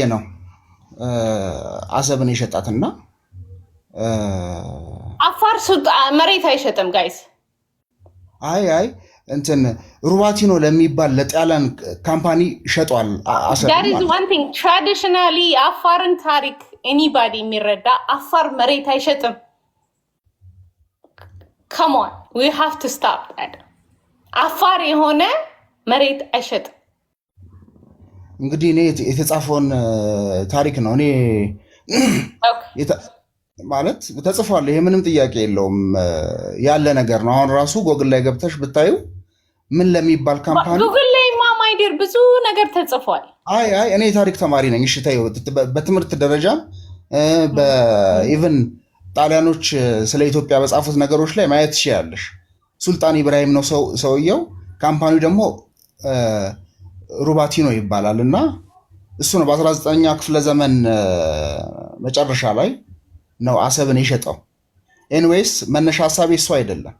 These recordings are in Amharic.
ነው አሰብን የሸጣትና አፋር መሬት አይሸጥም ጋይስ። አይ እንትን ሩባቲኖ ለሚባል ለጣሊያን ካምፓኒ ሸጧል አሰብ። that is one thing traditionally አፋርን ታሪክ anybody የሚረዳ አፋር መሬት አይሸጥም። come on we have to stop that አፋር የሆነ መሬት አይሸጥም። እንግዲህ እኔ የተጻፈውን ታሪክ ነው እኔ ማለት ተጽፏል። ይሄ ምንም ጥያቄ የለውም ያለ ነገር ነው። አሁን ራሱ ጎግል ላይ ገብተሽ ብታዩ ምን ለሚባል ካምፓኒ ጎግል ላይ ማይደር ብዙ ነገር ተጽፏል። አይ እኔ ታሪክ ተማሪ ነኝ። እሺ ታዩ በትምህርት ደረጃ በኢቭን ጣሊያኖች ስለ ኢትዮጵያ በጻፉት ነገሮች ላይ ማየት ትችያለሽ። ሱልጣን ኢብራሂም ነው ሰውየው። ካምፓኒው ደግሞ ሩባቲኖ ይባላል እና እሱ ነው በ19ኛ ክፍለ ዘመን መጨረሻ ላይ ነው አሰብን የሸጠው። ኤንዌይስ መነሻ ሐሳቤ እሱ አይደለም።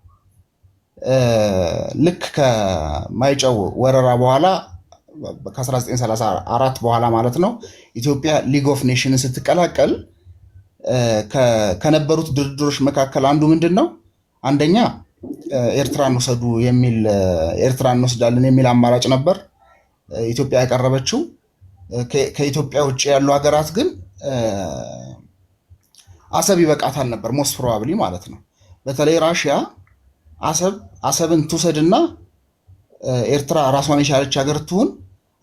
ልክ ከማይጨው ወረራ በኋላ ከ1934 በኋላ ማለት ነው ኢትዮጵያ ሊግ ኦፍ ኔሽንን ስትቀላቀል ከነበሩት ድርድሮች መካከል አንዱ ምንድን ነው? አንደኛ ኤርትራን ወሰዱ የሚል ኤርትራን እንወስዳለን የሚል አማራጭ ነበር ኢትዮጵያ ያቀረበችው። ከኢትዮጵያ ውጭ ያሉ ሀገራት ግን አሰብ ይበቃታል ነበር ሞስት ፕሮባብሊ ማለት ነው። በተለይ ራሽያ አሰብን ትውሰድና ኤርትራ ራሷን የቻለች ሀገር ትሁን፣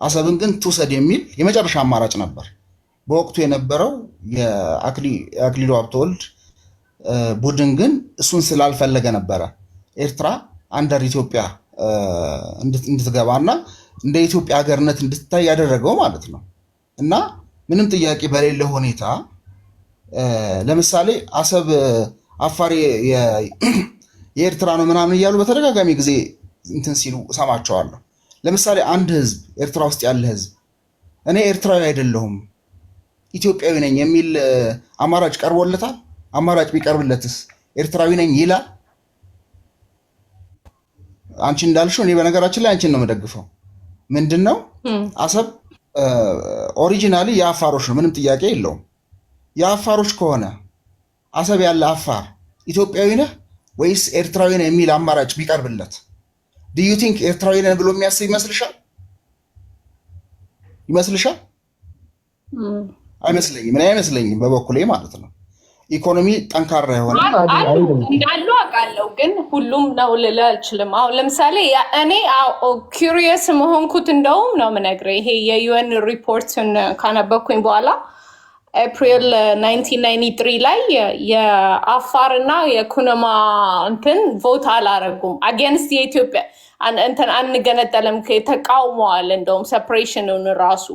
አሰብን ግን ትውሰድ የሚል የመጨረሻ አማራጭ ነበር። በወቅቱ የነበረው የአክሊሉ ሀብተወልድ ቡድን ግን እሱን ስላልፈለገ ነበረ ኤርትራ አንደር ኢትዮጵያ እንድትገባና እንደ ኢትዮጵያ ሀገርነት እንድትታይ ያደረገው ማለት ነው። እና ምንም ጥያቄ በሌለ ሁኔታ ለምሳሌ አሰብ አፋር የኤርትራ ነው ምናምን እያሉ በተደጋጋሚ ጊዜ እንትን ሲሉ እሰማቸዋለሁ። ለምሳሌ አንድ ህዝብ ኤርትራ ውስጥ ያለ ህዝብ እኔ ኤርትራዊ አይደለሁም ኢትዮጵያዊ ነኝ የሚል አማራጭ ቀርቦለታል። አማራጭ ቢቀርብለትስ ኤርትራዊ ነኝ ይላል? አንቺ እንዳልሽው እኔ በነገራችን ላይ አንቺን ነው የምደግፈው። ምንድነው አሰብ ኦሪጂናሊ የአፋሮች ነው፣ ምንም ጥያቄ የለውም። የአፋሮች ከሆነ አሰብ ያለ አፋር ኢትዮጵያዊ ነህ ወይስ ኤርትራዊ ነህ የሚል አማራጭ ቢቀርብለት ዱ ዩ ቲንክ ኤርትራዊ ነህ ብሎ የሚያስብ ይመስልሻል? አይመስለኝም። እኔ አይመስለኝም በበኩሌ ማለት ነው። ኢኮኖሚ ጠንካራ የሆነ እንዳሉ አውቃለሁ፣ ግን ሁሉም ነው ልል አልችልም። አሁን ለምሳሌ እኔ ኪሪየስ መሆንኩት እንደውም ነው የምነግርህ። ይሄ የዩኤን ሪፖርትን ካነበብኩኝ በኋላ ኤፕሪል 1993 ላይ የአፋርና የኩናማ እንትን ቮት አላረጉም አጌንስት የኢትዮጵያ እንትን አንገነጠለም ተቃውመዋል። እንደውም ሰፕሬሽኑን ራሱ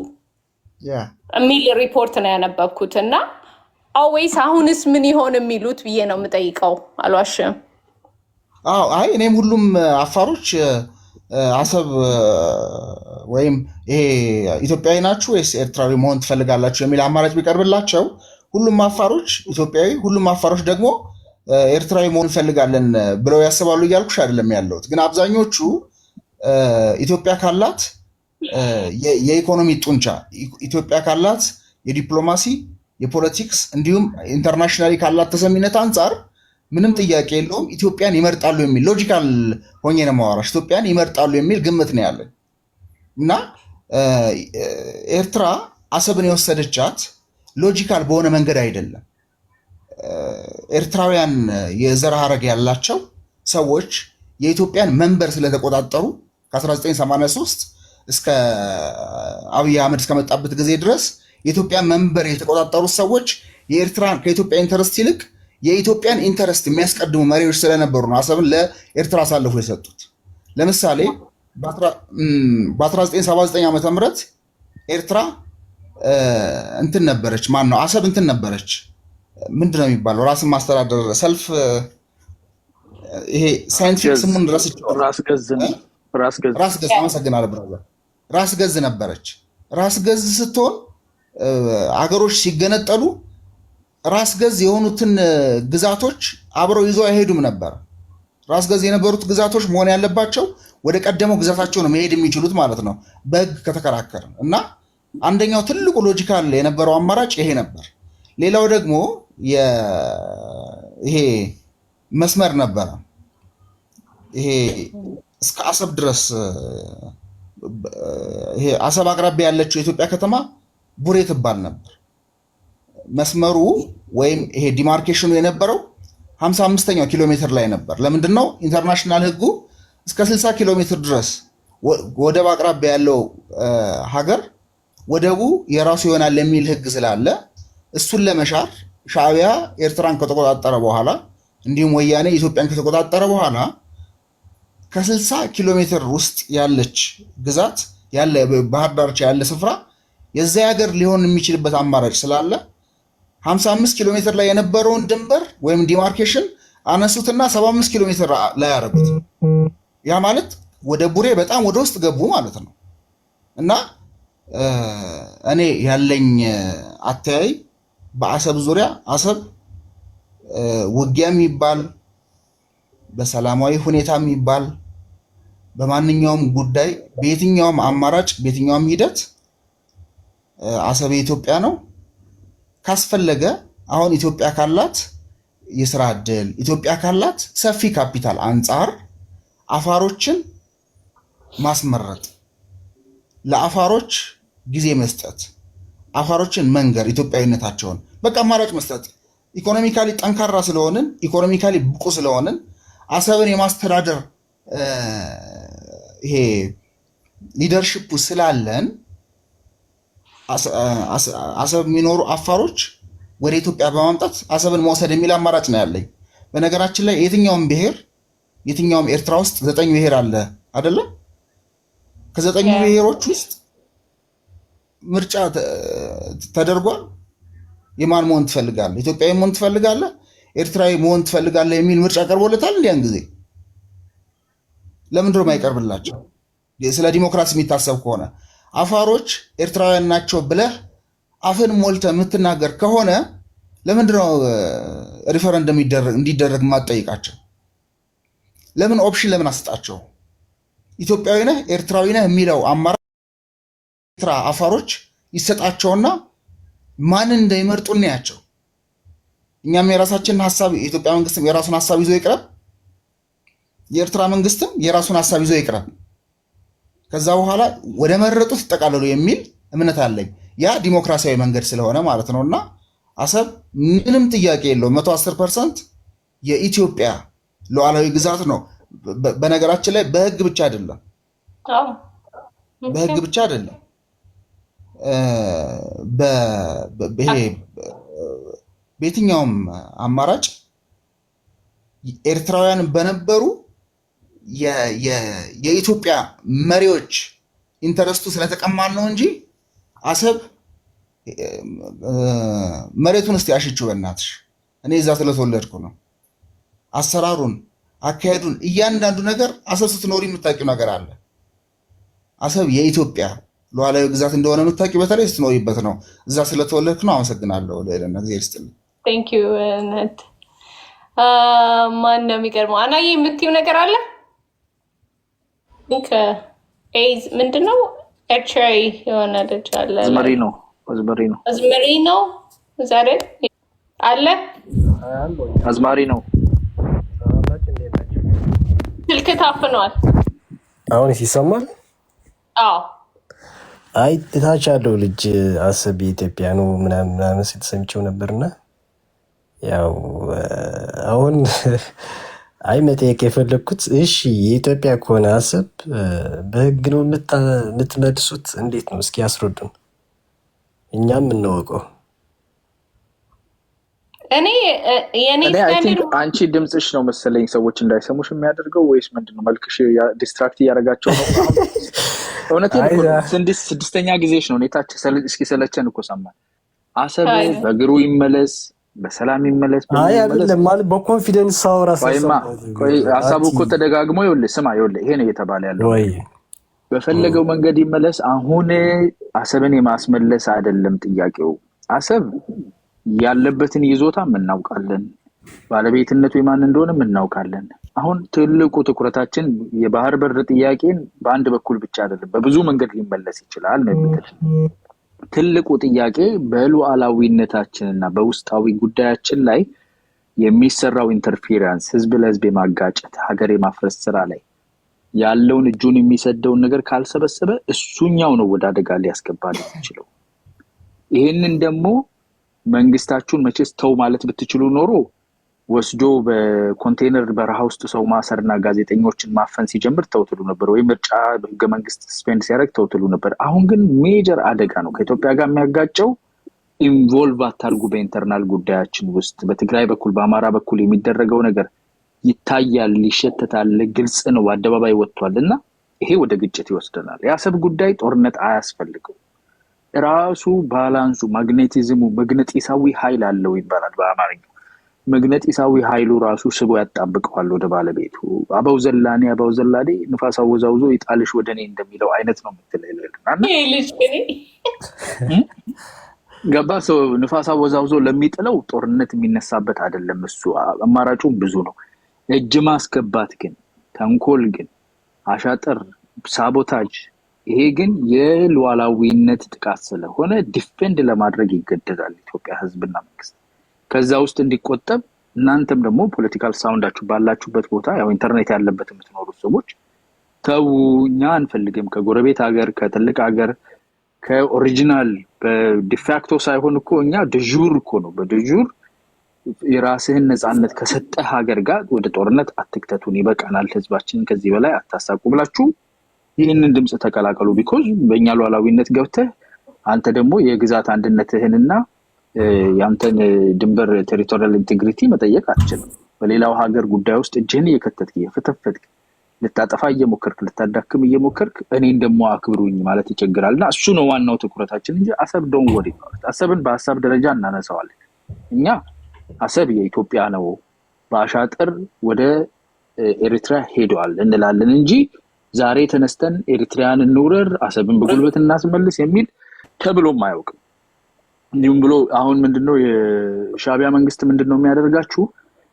የሚል ሪፖርት ነው ያነበብኩት እና አልዌይስ አሁንስ ምን ይሆን የሚሉት ብዬ ነው የምጠይቀው። አልዋሽም። አይ እኔም ሁሉም አፋሮች አሰብ ወይም ይሄ ኢትዮጵያዊ ናችሁ ወይስ ኤርትራዊ መሆን ትፈልጋላችሁ የሚል አማራጭ ቢቀርብላቸው ሁሉም አፋሮች ኢትዮጵያዊ፣ ሁሉም አፋሮች ደግሞ ኤርትራዊ መሆን እንፈልጋለን ብለው ያስባሉ እያልኩሽ አይደለም ያለሁት። ግን አብዛኞቹ ኢትዮጵያ ካላት የኢኮኖሚ ጡንቻ፣ ኢትዮጵያ ካላት የዲፕሎማሲ የፖለቲክስ እንዲሁም ኢንተርናሽናሊ ካላት ተሰሚነት አንጻር ምንም ጥያቄ የለውም ኢትዮጵያን ይመርጣሉ የሚል ሎጂካል ሆኜ ነው የማወራሽ። ኢትዮጵያን ይመርጣሉ የሚል ግምት ነው ያለን እና ኤርትራ አሰብን የወሰደቻት ሎጂካል በሆነ መንገድ አይደለም። ኤርትራውያን የዘር ሐረግ ያላቸው ሰዎች የኢትዮጵያን መንበር ስለተቆጣጠሩ ከ1983 እስከ አብይ አህመድ እስከመጣበት ጊዜ ድረስ የኢትዮጵያን መንበር የተቆጣጠሩት ሰዎች ከኢትዮጵያ ኢንተረስት ይልቅ የኢትዮጵያን ኢንተረስት የሚያስቀድሙ መሪዎች ስለነበሩ ነው አሰብን ለኤርትራ አሳልፎ የሰጡት። ለምሳሌ በ1979 ዓ.ም ኤርትራ እንትን ነበረች፣ አሰብ እንትን ነበረች፣ ምንድን ነው የሚባለው ራስን ማስተዳደር ሰልፍ፣ ይሄ ሳይንቲፊክ ስሙን ራስ ገዝ አመሰግናለሁ ብራዘር። ራስ ገዝ ነበረች። ራስ ገዝ ስትሆን አገሮች ሲገነጠሉ ራስ ገዝ የሆኑትን ግዛቶች አብረው ይዘው አይሄዱም ነበር። ራስ ገዝ የነበሩት ግዛቶች መሆን ያለባቸው ወደ ቀደመው ግዛታቸው ነው መሄድ የሚችሉት ማለት ነው በህግ ከተከራከርን። እና አንደኛው ትልቁ ሎጂካል የነበረው አማራጭ ይሄ ነበር። ሌላው ደግሞ ይሄ መስመር ነበረ። ይሄ እስከ አሰብ ድረስ ይሄ አሰብ አቅራቢያ ያለችው የኢትዮጵያ ከተማ ቡሬ ትባል ነበር። መስመሩ ወይም ይሄ ዲማርኬሽኑ የነበረው 55ኛው ኪሎ ሜትር ላይ ነበር። ለምንድን ነው ኢንተርናሽናል ህጉ እስከ 60 ኪሎ ሜትር ድረስ ወደብ አቅራቢያ ያለው ሀገር ወደቡ የራሱ ይሆናል የሚል ህግ ስላለ እሱን ለመሻር ሻዕቢያ ኤርትራን ከተቆጣጠረ በኋላ እንዲሁም ወያኔ ኢትዮጵያን ከተቆጣጠረ በኋላ ከ60 ኪሎ ሜትር ውስጥ ያለች ግዛት ያለ ባህር ዳርቻ ያለ ስፍራ የዛ ሀገር ሊሆን የሚችልበት አማራጭ ስላለ 55 ኪሎ ሜትር ላይ የነበረውን ድንበር ወይም ዲማርኬሽን አነሱትና 75 ኪሎ ሜትር ላይ ያደረጉት። ያ ማለት ወደ ቡሬ በጣም ወደ ውስጥ ገቡ ማለት ነው። እና እኔ ያለኝ አተያይ በአሰብ ዙሪያ አሰብ ውጊያ የሚባል በሰላማዊ ሁኔታ የሚባል በማንኛውም ጉዳይ በየትኛውም አማራጭ በየትኛውም ሂደት አሰብ የኢትዮጵያ ነው። ካስፈለገ አሁን ኢትዮጵያ ካላት የስራ ዕድል ኢትዮጵያ ካላት ሰፊ ካፒታል አንጻር አፋሮችን ማስመረጥ፣ ለአፋሮች ጊዜ መስጠት፣ አፋሮችን መንገር ኢትዮጵያዊነታቸውን በቃ አማራጭ መስጠት። ኢኮኖሚካሊ ጠንካራ ስለሆንን ኢኮኖሚካሊ ብቁ ስለሆንን አሰብን የማስተዳደር ይሄ ሊደርሺፑ ስላለን አሰብ የሚኖሩ አፋሮች ወደ ኢትዮጵያ በማምጣት አሰብን መውሰድ የሚል አማራጭ ነው ያለኝ። በነገራችን ላይ የትኛውም ኤርትራ ውስጥ 9 ብሔር አለ አይደለም? ከ9 ብሔሮች ውስጥ ምርጫ ተደርጓል። የማን መሆን ትፈልጋለህ? ኢትዮጵያዊ መሆን ትፈልጋለህ? ኤርትራዊ መሆን ትፈልጋለህ? የሚል ምርጫ ቀርቦለታል። እንዲያን ጊዜ ለምንድን ነው የማይቀርብላቸው? ስለ ዲሞክራሲ የሚታሰብ ከሆነ አፋሮች ኤርትራውያን ናቸው ብለህ አፍን ሞልተህ የምትናገር ከሆነ ለምንድን ነው ሪፈረንደም እንዲደረግ የማትጠይቃቸው? ለምን ኦፕሽን ለምን አስጣቸው? ኢትዮጵያዊ ነህ ኤርትራዊ ነህ የሚለው አማራጭ ኤርትራ አፋሮች ይሰጣቸውና ማንን እንደሚመርጡ እናያቸው። እኛም የራሳችንን ሀሳብ የኢትዮጵያ መንግስትም የራሱን ሀሳብ ይዞ ይቅረብ፣ የኤርትራ መንግስትም የራሱን ሀሳብ ይዞ ይቅረብ። ከዛ በኋላ ወደ መረጡት ይጠቃለሉ የሚል እምነት አለኝ። ያ ዲሞክራሲያዊ መንገድ ስለሆነ ማለት ነው። እና አሰብ ምንም ጥያቄ የለውም 110% የኢትዮጵያ ሉዓላዊ ግዛት ነው። በነገራችን ላይ በህግ ብቻ አይደለም በየትኛውም አማራጭ ኤርትራውያን በነበሩ የኢትዮጵያ መሪዎች ኢንተረስቱ ስለተቀማን ነው እንጂ አሰብ መሬቱን እስቲ አሽቹ በእናትሽ። እኔ እዛ ስለተወለድኩ ነው። አሰራሩን፣ አካሄዱን፣ እያንዳንዱ ነገር አሰብ ስትኖሪ የምታውቂው ነገር አለ። አሰብ የኢትዮጵያ ሉዓላዊ ግዛት እንደሆነ የምታውቂው በተለይ ስትኖሪበት ነው። እዛ ስለተወለድክ ነው። አመሰግናለሁ። ለእና ጊዜ ይስጥልኝ። ቴንክ ዩ ነት ማን ነው የሚገርመው? አናዬ የምትይው ነገር አለ? ኤዝ ምንድን ነው? ኤርትራዊ የሆነ ልጅ አለ። አዝመሪ ነው ዛሬ አለ። አዝማሪ ነው። ስልክ ታፍኗል። አሁን ይሰማል? አዎ። አይ ታች ያለው ልጅ አሰብ የኢትዮጵያ ነው ምናምን ስትሰምቸው ነበርና ያው አሁን አይ መጠየቅ የፈለግኩት እሺ የኢትዮጵያ ከሆነ አሰብ በህግ ነው የምትመልሱት? እንዴት ነው? እስኪ ያስረዱን፣ እኛም እንወቀው። አንቺ ድምፅሽ ነው መሰለኝ ሰዎች እንዳይሰሙሽ የሚያደርገው ወይስ ምንድነው? መልክሽ ዲስትራክት እያደረጋቸው ነው። እውነቴን ስድስተኛ ጊዜሽ ነው። ኔታች እስኪሰለቸን እኮ ሰማን። አሰብ በእግሩ ይመለስ፣ በሰላም ይመለስ። ማለት በኮንፊደንስ አውራ ሀሳቡ እኮ ተደጋግሞ ስማ ይሄ ነው እየተባለ ያለው። በፈለገው መንገድ ይመለስ። አሁን አሰብን የማስመለስ አይደለም ጥያቄው። አሰብ ያለበትን ይዞታ እናውቃለን፣ ባለቤትነቱ የማን እንደሆነ እናውቃለን። አሁን ትልቁ ትኩረታችን የባህር በር ጥያቄን በአንድ በኩል ብቻ አይደለም፣ በብዙ መንገድ ሊመለስ ይችላል ነው የምትል። ትልቁ ጥያቄ በሉዓላዊነታችንና በውስጣዊ ጉዳያችን ላይ የሚሰራው ኢንተርፌረንስ ህዝብ ለህዝብ የማጋጨት ሀገር የማፍረስ ስራ ላይ ያለውን እጁን የሚሰደውን ነገር ካልሰበሰበ እሱኛው ነው ወደ አደጋ ሊያስገባል የሚችለው። ይሄንን ደግሞ መንግስታችሁን መቼስ ተው ማለት ብትችሉ ኖሮ ወስዶ በኮንቴነር በረሃ ውስጥ ሰው ማሰርና ጋዜጠኞችን ማፈን ሲጀምር ተውትሉ ነበር፣ ወይ ምርጫ በህገ መንግስት ስፔንድ ሲያደርግ ተውትሉ ነበር። አሁን ግን ሜጀር አደጋ ነው ከኢትዮጵያ ጋር የሚያጋጨው። ኢንቮልቭ አታርጉ በኢንተርናል ጉዳያችን ውስጥ። በትግራይ በኩል በአማራ በኩል የሚደረገው ነገር ይታያል፣ ይሸተታል፣ ግልጽ ነው፣ አደባባይ ወጥቷል እና ይሄ ወደ ግጭት ይወስደናል። የአሰብ ጉዳይ ጦርነት አያስፈልገው። ራሱ ባላንሱ ማግኔቲዝሙ መግነጢሳዊ ኃይል አለው ይባላል በአማርኛ። መግነጢሳዊ ኃይሉ ራሱ ስቦ ያጣብቀዋል ወደ ባለቤቱ። አባው ዘላኔ ንፋስ አወዛውዞ ይጣልሽ ወደ እኔ እንደሚለው አይነት ነው የምትለይልና ገባ ሰው ንፋስ አወዛውዞ ለሚጥለው ጦርነት የሚነሳበት አይደለም። እሱ አማራጩም ብዙ ነው። እጅ ማስገባት ግን ተንኮል ግን አሻጥር ሳቦታጅ ይሄ ግን የሉዓላዊነት ጥቃት ስለሆነ ዲፌንድ ለማድረግ ይገደዳል ኢትዮጵያ ህዝብና መንግስት። ከዛ ውስጥ እንዲቆጠብ እናንተም ደግሞ ፖለቲካል ሳውንዳችሁ ባላችሁበት ቦታ ያው ኢንተርኔት ያለበት የምትኖሩ ሰዎች ተውኛ አንፈልግም ከጎረቤት ሀገር ከትልቅ ሀገር ከኦሪጂናል በዲፋክቶ ሳይሆን እኮ እኛ ደጁር እኮ ነው በደጁር የራስህን ነፃነት ከሰጠ ሀገር ጋር ወደ ጦርነት አትክተቱን ይበቃናል ህዝባችንን ከዚህ በላይ አታሳቁ ብላችሁ ይህንን ድምጽ ተቀላቀሉ። ቢኮዝ በእኛ ሉዓላዊነት ገብተህ አንተ ደግሞ የግዛት አንድነትህንና ያንተን ድንበር ቴሪቶሪያል ኢንቴግሪቲ መጠየቅ አትችልም። በሌላው ሀገር ጉዳይ ውስጥ እጅህን እየከተትክ እየፈተፈትክ ልታጠፋ እየሞከርክ ልታዳክም እየሞከርክ እኔን ደግሞ አክብሩኝ ማለት ይቸግራልና እሱ ነው ዋናው ትኩረታችን እንጂ አሰብ ዶንት ወሪ ማለት አሰብን በሀሳብ ደረጃ እናነሳዋለን። እኛ አሰብ የኢትዮጵያ ነው በአሻጥር ወደ ኤሪትሪያ ሄዷል እንላለን እንጂ ዛሬ ተነስተን ኤሪትሪያን እንውረር አሰብን በጉልበት እናስመልስ የሚል ተብሎም አያውቅም። እንዲሁም ብሎ አሁን ምንድነው የሻቢያ መንግስት ምንድነው የሚያደርጋችሁ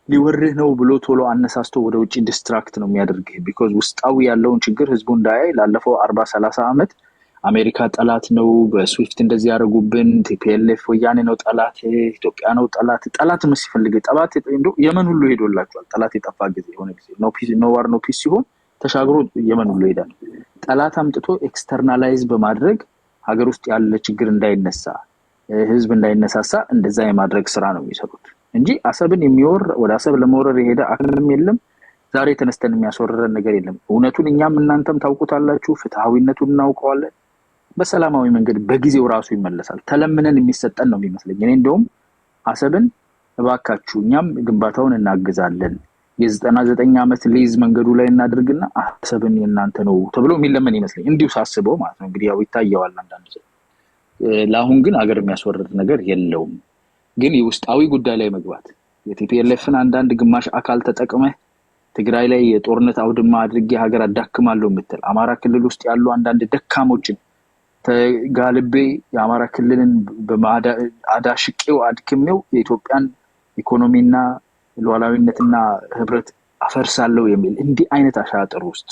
ሊወርህ ነው ብሎ ቶሎ አነሳስቶ ወደ ውጪ ዲስትራክት ነው የሚያደርግህ። ቢኮዝ ውስጣዊ ያለውን ችግር ህዝቡ እንዳያይ ላለፈው 40-30 ዓመት አሜሪካ ጠላት ነው በስዊፍት እንደዚህ ያደርጉብን ቲፒኤልኤፍ ወያኔ ነው ጠላት ኢትዮጵያ ነው ጠላት መስፈልግ ጠላት እንደው የመን ሁሉ ሄዶላችኋል። ጠላት የጠፋ ጊዜ ሆነ ጊዜ ኖ ፒስ ኖ ዋር ኖ ፒስ ሲሆን ተሻግሮ የመን ሁሉ ሄዳል። ጠላት አምጥቶ ኤክስተርናላይዝ በማድረግ ሀገር ውስጥ ያለ ችግር እንዳይነሳ ህዝብ እንዳይነሳሳ እንደዛ የማድረግ ስራ ነው የሚሰሩት እንጂ አሰብን የሚወር ወደ አሰብ ለመወረር የሄደ አክልም የለም። ዛሬ ተነስተን የሚያስወርረን ነገር የለም። እውነቱን እኛም እናንተም ታውቁታላችሁ። ፍትሃዊነቱን እናውቀዋለን። በሰላማዊ መንገድ በጊዜው ራሱ ይመለሳል። ተለምነን የሚሰጠን ነው የሚመስለኝ። እኔ እንደውም አሰብን እባካችሁ እኛም ግንባታውን እናግዛለን የ99 ዓመት ሊዝ መንገዱ ላይ እናድርግና አሰብን የእናንተ ነው ተብሎ የሚለመን ይመስለኝ እንዲሁ ሳስበው ማለት ነው። እንግዲህ ያው ይታየዋል አንዳንድ ሰው ለአሁን ግን ሀገር የሚያስወርድ ነገር የለውም። ግን የውስጣዊ ጉዳይ ላይ መግባት የቲፒኤልኤፍን አንዳንድ ግማሽ አካል ተጠቅመህ ትግራይ ላይ የጦርነት አውድማ አድርጌ ሀገር አዳክማለሁ የምትል አማራ ክልል ውስጥ ያሉ አንዳንድ ደካሞችን ተጋልቤ የአማራ ክልልን አዳሽቄው አድክሜው የኢትዮጵያን ኢኮኖሚና ሉዓላዊነትና ህብረት አፈርሳለሁ የሚል እንዲህ አይነት አሻጥር ውስጥ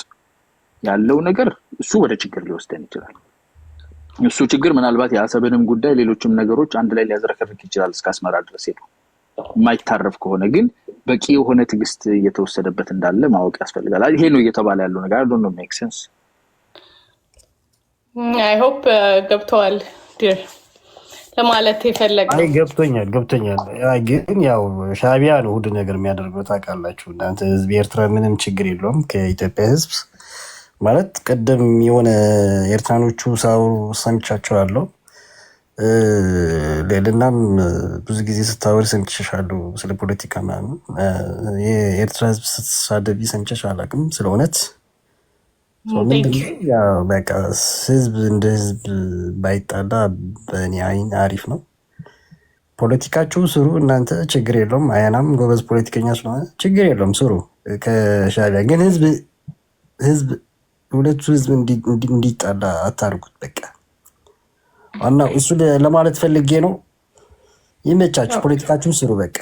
ያለው ነገር እሱ ወደ ችግር ሊወስደን ይችላል። እሱ ችግር ምናልባት የአሰብንም ጉዳይ ሌሎችም ነገሮች አንድ ላይ ሊያዝረከርክ ይችላል እስከ አስመራ ድረስ ሄዶ የማይታረፍ ከሆነ ግን በቂ የሆነ ትዕግስት እየተወሰደበት እንዳለ ማወቅ ያስፈልጋል። ይሄ ነው እየተባለ ያለው ነገር I don't know make sense I hope ገብተዋል ዲር ለማለት የፈለገ አይ ገብቶኛል። ግን ያው ሻቢያ ነው ሁሉ ነገር የሚያደርገው ታውቃላችሁ እናንተ። ህዝብ ኤርትራ ምንም ችግር የለውም ከኢትዮጵያ ህዝብ ማለት ቀደም የሆነ ኤርትራኖቹ ሳው ሰምቻቸዋለሁ። ሌላም ብዙ ጊዜ ስታወሪ ሰምቼሻለሁ ስለ ፖለቲካ ምናምን። የኤርትራ ህዝብ ስትሳደቢ ሰምቼሽ አላውቅም ስለ እውነት። በቃ ህዝብ እንደ ህዝብ ባይጣላ በእኔ አይን አሪፍ ነው። ፖለቲካችሁ ስሩ እናንተ ችግር የለውም። አያናም ጎበዝ ፖለቲከኛ ስለሆነ ችግር የለውም ስሩ ከሻቢያ ግን ህዝብ ሁለቱ ህዝብ እንዲጣላ አታርጉት። በቃ ዋናው እሱ ለማለት ፈልጌ ነው። ይመቻችሁ፣ ፖለቲካችሁን ስሩ በቃ።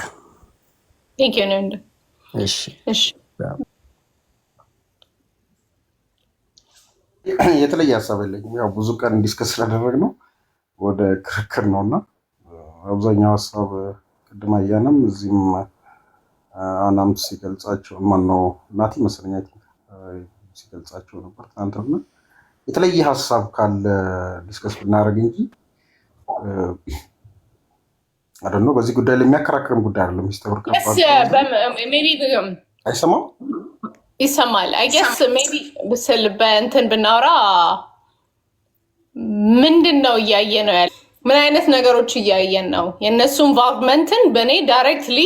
የተለየ ሀሳብ የለኝም። ያው ብዙ ቀን ዲስከስ ስላደረግ ነው ወደ ክርክር ነውና አብዛኛው ሀሳብ ቅድም አያንም እዚህም አናም ሲገልጻቸው ማነው ናቲ መሰለኝ ሲገልጻቸው ነበር ትናንትና። የተለየ ሀሳብ ካለ ዲስከስ ብናደርግ እንጂ አይደል ነው በዚህ ጉዳይ ላይ የሚያከራክርም ጉዳይ አይደለም። ሂስቶሪ አይሰማም ይሰማል። አይ ጌስ ሜቢ ብስል በእንትን ብናወራ ምንድን ነው እያየ ነው ያለ ምን አይነት ነገሮች እያየን ነው? የእነሱ ኢንቮልቭመንትን በእኔ ዳይሬክትሊ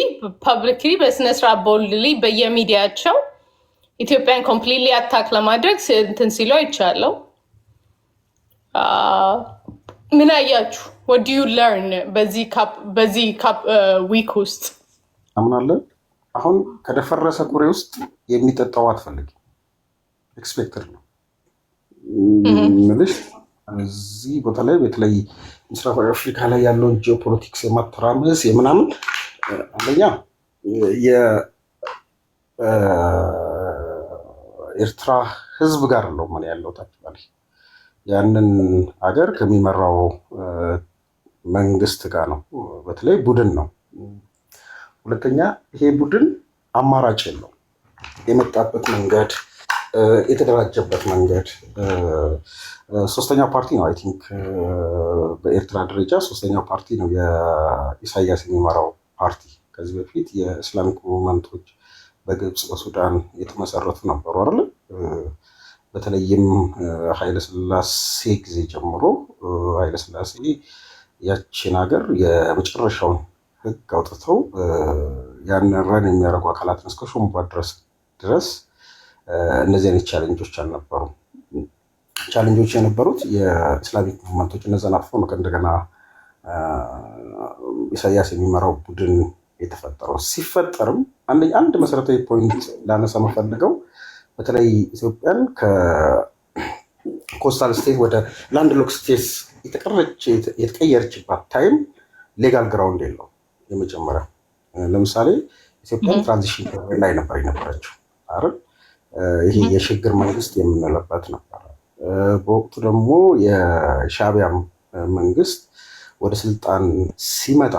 ፐብሊክሊ በስነስርዓት ቦልድሊ በየሚዲያቸው ኢትዮጵያን ኮምፕሊትሊ አታክ ለማድረግ እንትን ሲሉ አይቻለው። ምን አያችሁ? what do you learn በዚህ ዊክ ውስጥ? አምናለሁ አሁን ከደፈረሰ ኩሬ ውስጥ የሚጠጣው አትፈልጊ ኤክስፔክተድ ነው ምልሽ እዚህ ቦታ ላይ በተለይ ምስራቅ አፍሪካ ላይ ያለውን ጂኦፖለቲክስ የማተራመስ የምናምን አንደኛ የኤርትራ ህዝብ ጋር ነው ማለት ያለው ታውቃለህ። ያንን ሀገር ከሚመራው መንግስት ጋር ነው በተለይ ቡድን ነው። ሁለተኛ ይሄ ቡድን አማራጭ የለው የመጣበት መንገድ የተደራጀበት መንገድ ሶስተኛው ፓርቲ ነው። አይ ቲንክ በኤርትራ ደረጃ ሶስተኛው ፓርቲ ነው የኢሳያስ የሚመራው ፓርቲ። ከዚህ በፊት የእስላሚክ ሙቭመንቶች በግብጽ በሱዳን የተመሰረቱ ነበሩ አይደል? በተለይም ኃይለስላሴ ጊዜ ጀምሮ ኃይለስላሴ ያችን ሀገር የመጨረሻውን ህግ አውጥተው ያንን ረን የሚያደርጉ አካላትን እስከ ሾሙባት ድረስ እነዚህ አይነት ቻሌንጆች አልነበሩም። ቻሌንጆች የነበሩት የእስላሚክ ሙቭመንቶች እነዛን አጥፎ ነው እንደገና ኢሳያስ የሚመራው ቡድን የተፈጠረው። ሲፈጠርም አንድ መሰረታዊ ፖይንት ላነሳ መፈልገው በተለይ ኢትዮጵያን ከኮስታል ስቴት ወደ ላንድ ሎክ ስቴት የተቀየረችባት ታይም ሌጋል ግራውንድ የለው። የመጀመሪያ ለምሳሌ ኢትዮጵያን ትራንዚሽን ላይ ነበር የነበረችው አይደል? ይሄ የሽግግር መንግስት የምንለበት ነበር። በወቅቱ ደግሞ የሻዕቢያ መንግስት ወደ ስልጣን ሲመጣ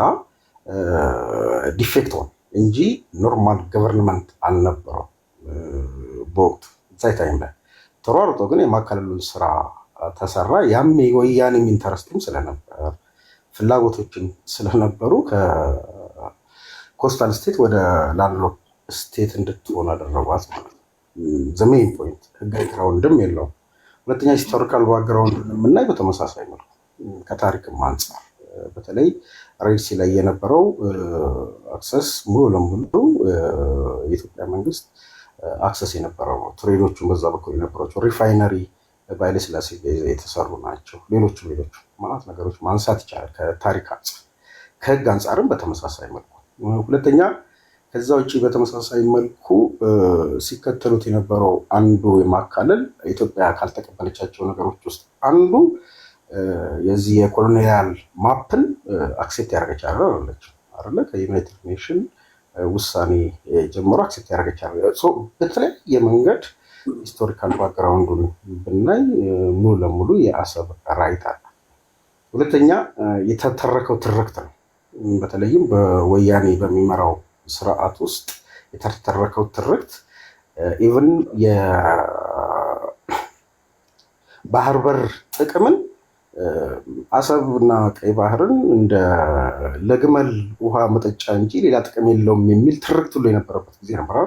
ዲፌክት ሆነ እንጂ ኖርማል ገቨርንመንት አልነበረው። በወቅቱ እዛ ታይም ላይ ተሯርጦ ግን የማካለሉን ስራ ተሰራ። ያም የወያኔም ኢንተረስትም ስለነበር ፍላጎቶችን ስለነበሩ ከኮስታል ስቴት ወደ ላንድሎክ ስቴት እንድትሆን አደረጓት ማለት ነው። ዘሜን ፖይንት ህጋዊ ግራውንድም የለውም። ሁለተኛ ሂስቶሪካል ባክግራውንድ የምናይ በተመሳሳይ መልኩ ከታሪክም አንጻር በተለይ ሬድሲ ላይ የነበረው አክሰስ ሙሉ ለሙሉ የኢትዮጵያ መንግስት አክሰስ የነበረው ነው። ትሬዶቹን በዛ በኩል የነበራቸው ሪፋይነሪ በኃይለስላሴ የተሰሩ ናቸው። ሌሎቹ ማለት ነገሮች ማንሳት ይቻላል ከታሪክ አንጻር፣ ከህግ አንጻርም በተመሳሳይ መልኩ። ሁለተኛ ከዛ ውጭ በተመሳሳይ መልኩ ሲከተሉት የነበረው አንዱ የማካለል ኢትዮጵያ ካልተቀበለቻቸው ነገሮች ውስጥ አንዱ የዚህ የኮሎኒያል ማፕን አክሴፕት ያደረገች አለች አይደለ? ከዩናይትድ ኔሽን ውሳኔ ጀምሮ አክሴፕት ያደረገች አለች። በተለያየ መንገድ ሂስቶሪካል ባክግራውንዱን ብናይ ሙሉ ለሙሉ የአሰብ ራይት አለ። ሁለተኛ የተተረከው ትርክት ነው። በተለይም በወያኔ በሚመራው ስርዓት ውስጥ የተተረከው ትርክት ኢቭን የባህር በር ጥቅምን አሰብ እና ቀይ ባህርን እንደ ለግመል ውሃ መጠጫ እንጂ ሌላ ጥቅም የለውም የሚል ትርክት ሁሉ የነበረበት ጊዜ ነበር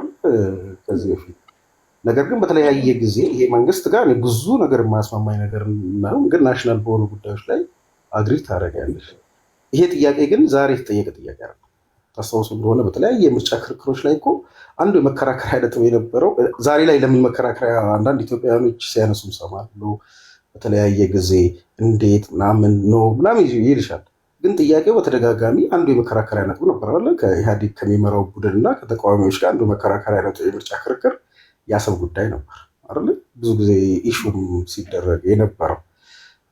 ከዚህ በፊት። ነገር ግን በተለያየ ጊዜ ይሄ መንግስት ጋር ብዙ ነገር የማያስማማኝ ነገር ነው፣ ግን ናሽናል በሆኑ ጉዳዮች ላይ አግሪ ታደርጊያለሽ። ይሄ ጥያቄ ግን ዛሬ የተጠየቀ ጥያቄ አይደለም። ታስታውሱ እንደሆነ በተለያየ የምርጫ ክርክሮች ላይ እኮ አንዱ የመከራከሪያ ነጥብ የነበረው ዛሬ ላይ ለምን መከራከሪያ አንዳንድ ኢትዮጵያውያኖች ሲያነሱ እሰማለሁ በተለያየ ጊዜ እንዴት ምናምን ነው ምናምን ይልሻል። ግን ጥያቄው በተደጋጋሚ አንዱ የመከራከሪያ ነጥብ ነበር አለ ከኢህአዴግ ከሚመራው ቡድን እና ከተቃዋሚዎች ጋር አንዱ መከራከሪያ ነጥብ የምርጫ ክርክር የአሰብ ጉዳይ ነበር አይደል? ብዙ ጊዜ ኢሹም ሲደረግ የነበረው።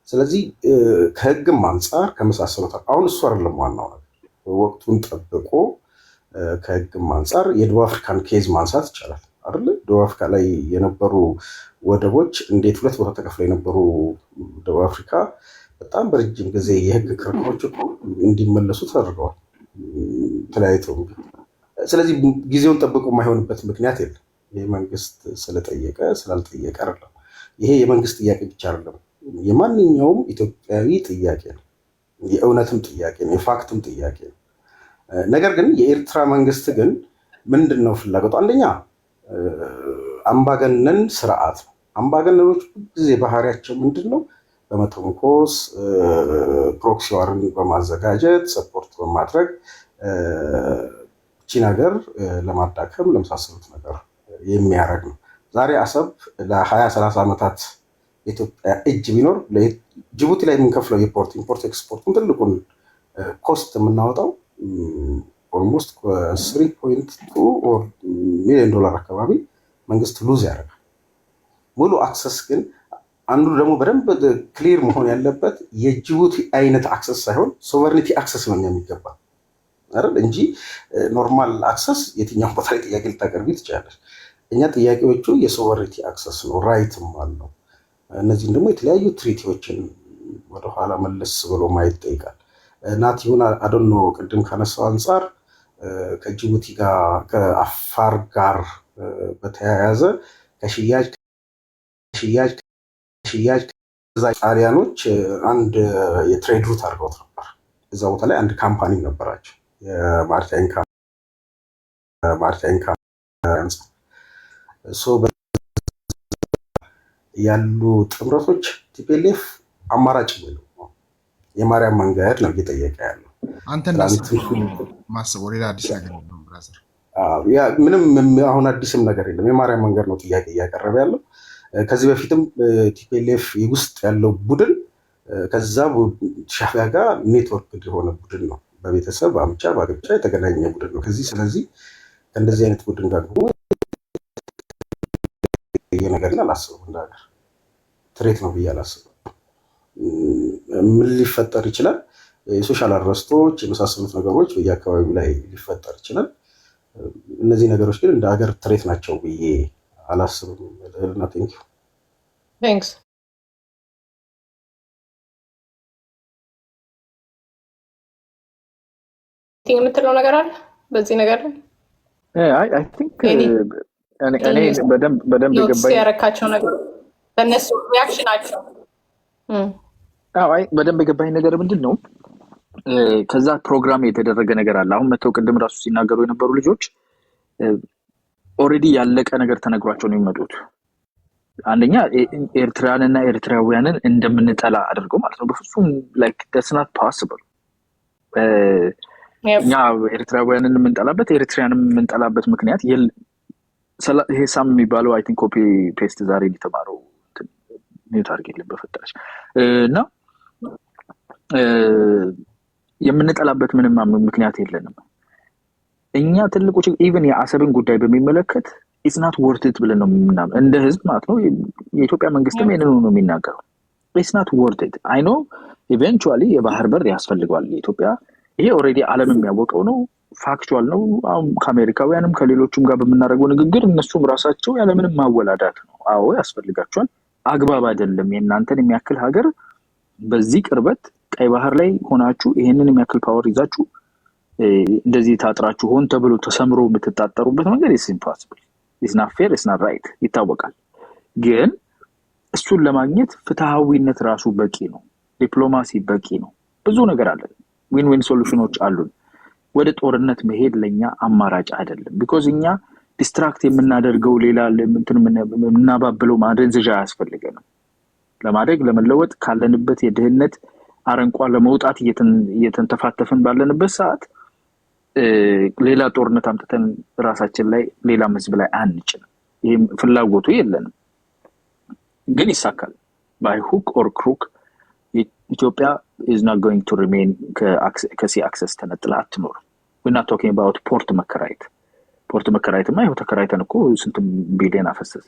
ስለዚህ ከህግም አንጻር ከመሳሰሉት አሁን እሱ አይደለም ዋናው ነገር። ወቅቱን ጠብቆ ከህግም አንጻር የደቡብ አፍሪካን ኬዝ ማንሳት ይቻላል አይደል? ደቡብ አፍሪካ ላይ የነበሩ ወደቦች እንዴት ሁለት ቦታ ተከፍለው የነበሩ ደቡብ አፍሪካ በጣም በረጅም ጊዜ የህግ ክርክሮች እኮ እንዲመለሱ ተደርገዋል ተለያይተው። ስለዚህ ጊዜውን ጠብቆ የማይሆንበት ምክንያት የለም። ይህ መንግስት ስለጠየቀ ስላልጠየቀ አይደለም። ይሄ የመንግስት ጥያቄ ብቻ አይደለም፣ የማንኛውም ኢትዮጵያዊ ጥያቄ ነው። የእውነትም ጥያቄ ነው፣ የፋክትም ጥያቄ ነው። ነገር ግን የኤርትራ መንግስት ግን ምንድን ነው ፍላጎቱ? አንደኛ አምባገነን ስርዓት ነው። አምባገነኖች ጊዜ ባህሪያቸው ምንድን ነው? በመተንኮስ ፕሮክሲ ዋርን በማዘጋጀት ሰፖርት በማድረግ እቺን ሀገር ለማዳከም ለመሳሰሉት ነገር የሚያደርግ ነው። ዛሬ አሰብ ለ20-30 ዓመታት የኢትዮጵያ እጅ ቢኖር ጅቡቲ ላይ የምንከፍለው ኢምፖርት ኤክስፖርቱን ትልቁን ኮስት የምናወጣው ኦልሞስት 3.2 ሚሊዮን ዶላር አካባቢ መንግስት ሉዝ ያደርጋል። ሙሉ አክሰስ ግን አንዱ ደግሞ በደንብ ክሊር መሆን ያለበት የጅቡቲ አይነት አክሰስ ሳይሆን ሶቨርኒቲ አክሰስ ነው የሚገባ አይደል እንጂ ኖርማል አክሰስ የትኛው ቦታ ላይ ጥያቄ ልታቀርቢ ትችላለች። እኛ ጥያቄዎቹ የሶቨርኒቲ አክሰስ ነው፣ ራይትም አለው። እነዚህም ደግሞ የተለያዩ ትሪቲዎችን ወደኋላ መለስ ብሎ ማየት ይጠይቃል። ናቲሁን አዶኖ ቅድም ካነሳው አንጻር ከጅቡቲ ጋር ከአፋር ጋር በተያያዘ ከሽያጭ ጣሊያኖች አንድ የትሬድ ሩት አድርገውት ነበር። እዛ ቦታ ላይ አንድ ካምፓኒ ነበራቸው የማርታይን ያሉ ጥምረቶች ቲፒኤልኤፍ አማራጭ ነው የማርያም መንገድ ነው እየጠየቀ ያለው። አንተ ማስበው ሌላ አዲስ ነገር ነው ብራዘር? ምንም አሁን አዲስም ነገር የለም። የማርያም መንገድ ነው ጥያቄ እያቀረበ ያለው። ከዚህ በፊትም ቲፒኤልኤፍ ውስጥ ያለው ቡድን ከዛ ሻዕቢያ ጋር ኔትወርክ የሆነ ቡድን ነው። በቤተሰብ በአምቻ በአግብቻ የተገናኘ ቡድን ነው። ስለዚህ ከእንደዚህ አይነት ቡድን ጋር ደግሞ ነገር ግን አላስብም፣ እንደ ሀገር ትሬት ነው ብዬ አላስብም። ምን ሊፈጠር ይችላል? የሶሻል አረስቶች የመሳሰሉት ነገሮች በየአካባቢው ላይ ሊፈጠር ይችላል። እነዚህ ነገሮች ግን እንደ ሀገር ትሬት ናቸው ብዬ አላስብም። እና ቴንክስ የምትለው ነገር አለ በዚህ ነገር ላይ? አይ ቲንክ እኔ በደንብ የገባኝ ያረካቸው ነገር በእነሱ ሪያክሽናቸው በደንብ የገባኝ ነገር ምንድን ነው? ከዛ ፕሮግራም የተደረገ ነገር አለ። አሁን መተው ቅድም ራሱ ሲናገሩ የነበሩ ልጆች ኦልሬዲ ያለቀ ነገር ተነግሯቸው ነው የሚመጡት። አንደኛ ኤርትራንና ኤርትራውያንን እንደምንጠላ አድርገው ማለት ነው። በፍጹም ላይክ that's not possible። እኛ ኤርትራውያንን የምንጠላበት ኤርትራውያንን የምንጠላበት ምክንያት ይሄ ሳም የሚባለው አይ ቲንክ ኮፒ ፔስት ዛሬ የተማረው ኒውት አድርጌልኝ በፈጠረች እና የምንጠላበት ምንም ምክንያት የለንም። እኛ ትልቁ ኢቨን የአሰብን ጉዳይ በሚመለከት ኢትስ ናት ወርት ኢት ብለን ነው የምናምነው እንደ ህዝብ ማለት ነው። የኢትዮጵያ መንግስትም ይሄንን ነው የሚናገረው። ኢትስ ናት ወርት ኢት አይ ኖ ኢቨንቹዋሊ የባህር በር ያስፈልገዋል ኢትዮጵያ። ይሄ ኦልሬዲ ዓለም የሚያወቀው ነው፣ ፋክቹዋል ነው። አሁን ከአሜሪካውያንም ከሌሎችም ጋር በምናደርገው ንግግር እነሱም ራሳቸው ያለምንም ማወላዳት ነው አዎ ያስፈልጋቸዋል። አግባብ አይደለም የእናንተን የሚያክል ሀገር በዚህ ቅርበት ቀይ ባህር ላይ ሆናችሁ ይሄንን የሚያክል ፓወር ይዛችሁ እንደዚህ ታጥራችሁ ሆን ተብሎ ተሰምሮ የምትጣጠሩበት መንገድ is impossible, is not fair, is not right ይታወቃል። ግን እሱን ለማግኘት ፍትሃዊነት ራሱ በቂ ነው፣ ዲፕሎማሲ በቂ ነው፣ ብዙ ነገር አለ፣ ዊን ዊን ሶሉሽኖች አሉን። ወደ ጦርነት መሄድ ለኛ አማራጭ አይደለም። ቢኮዝ እኛ ዲስትራክት የምናደርገው ሌላ የምናባብለው ማደንዘዣ ያስፈልገናል። ለማደግ ለመለወጥ ካለንበት የድህነት አረንቋ ለመውጣት እየተንተፋተፍን ባለንበት ሰዓት ሌላ ጦርነት አምጥተን ራሳችን ላይ ሌላ ህዝብ ላይ አንጭንም። ይሄም ፍላጎቱ የለንም። ግን ይሳካል by hook or crook ኢትዮጵያ is not going to remain ከሲ አክሰስ ተነጥላ አትኖር። we're not talking about ፖርት መከራየትማ ይኸው ተከራይተን እኮ ስንት ቢሊዮን አፈሰሰ።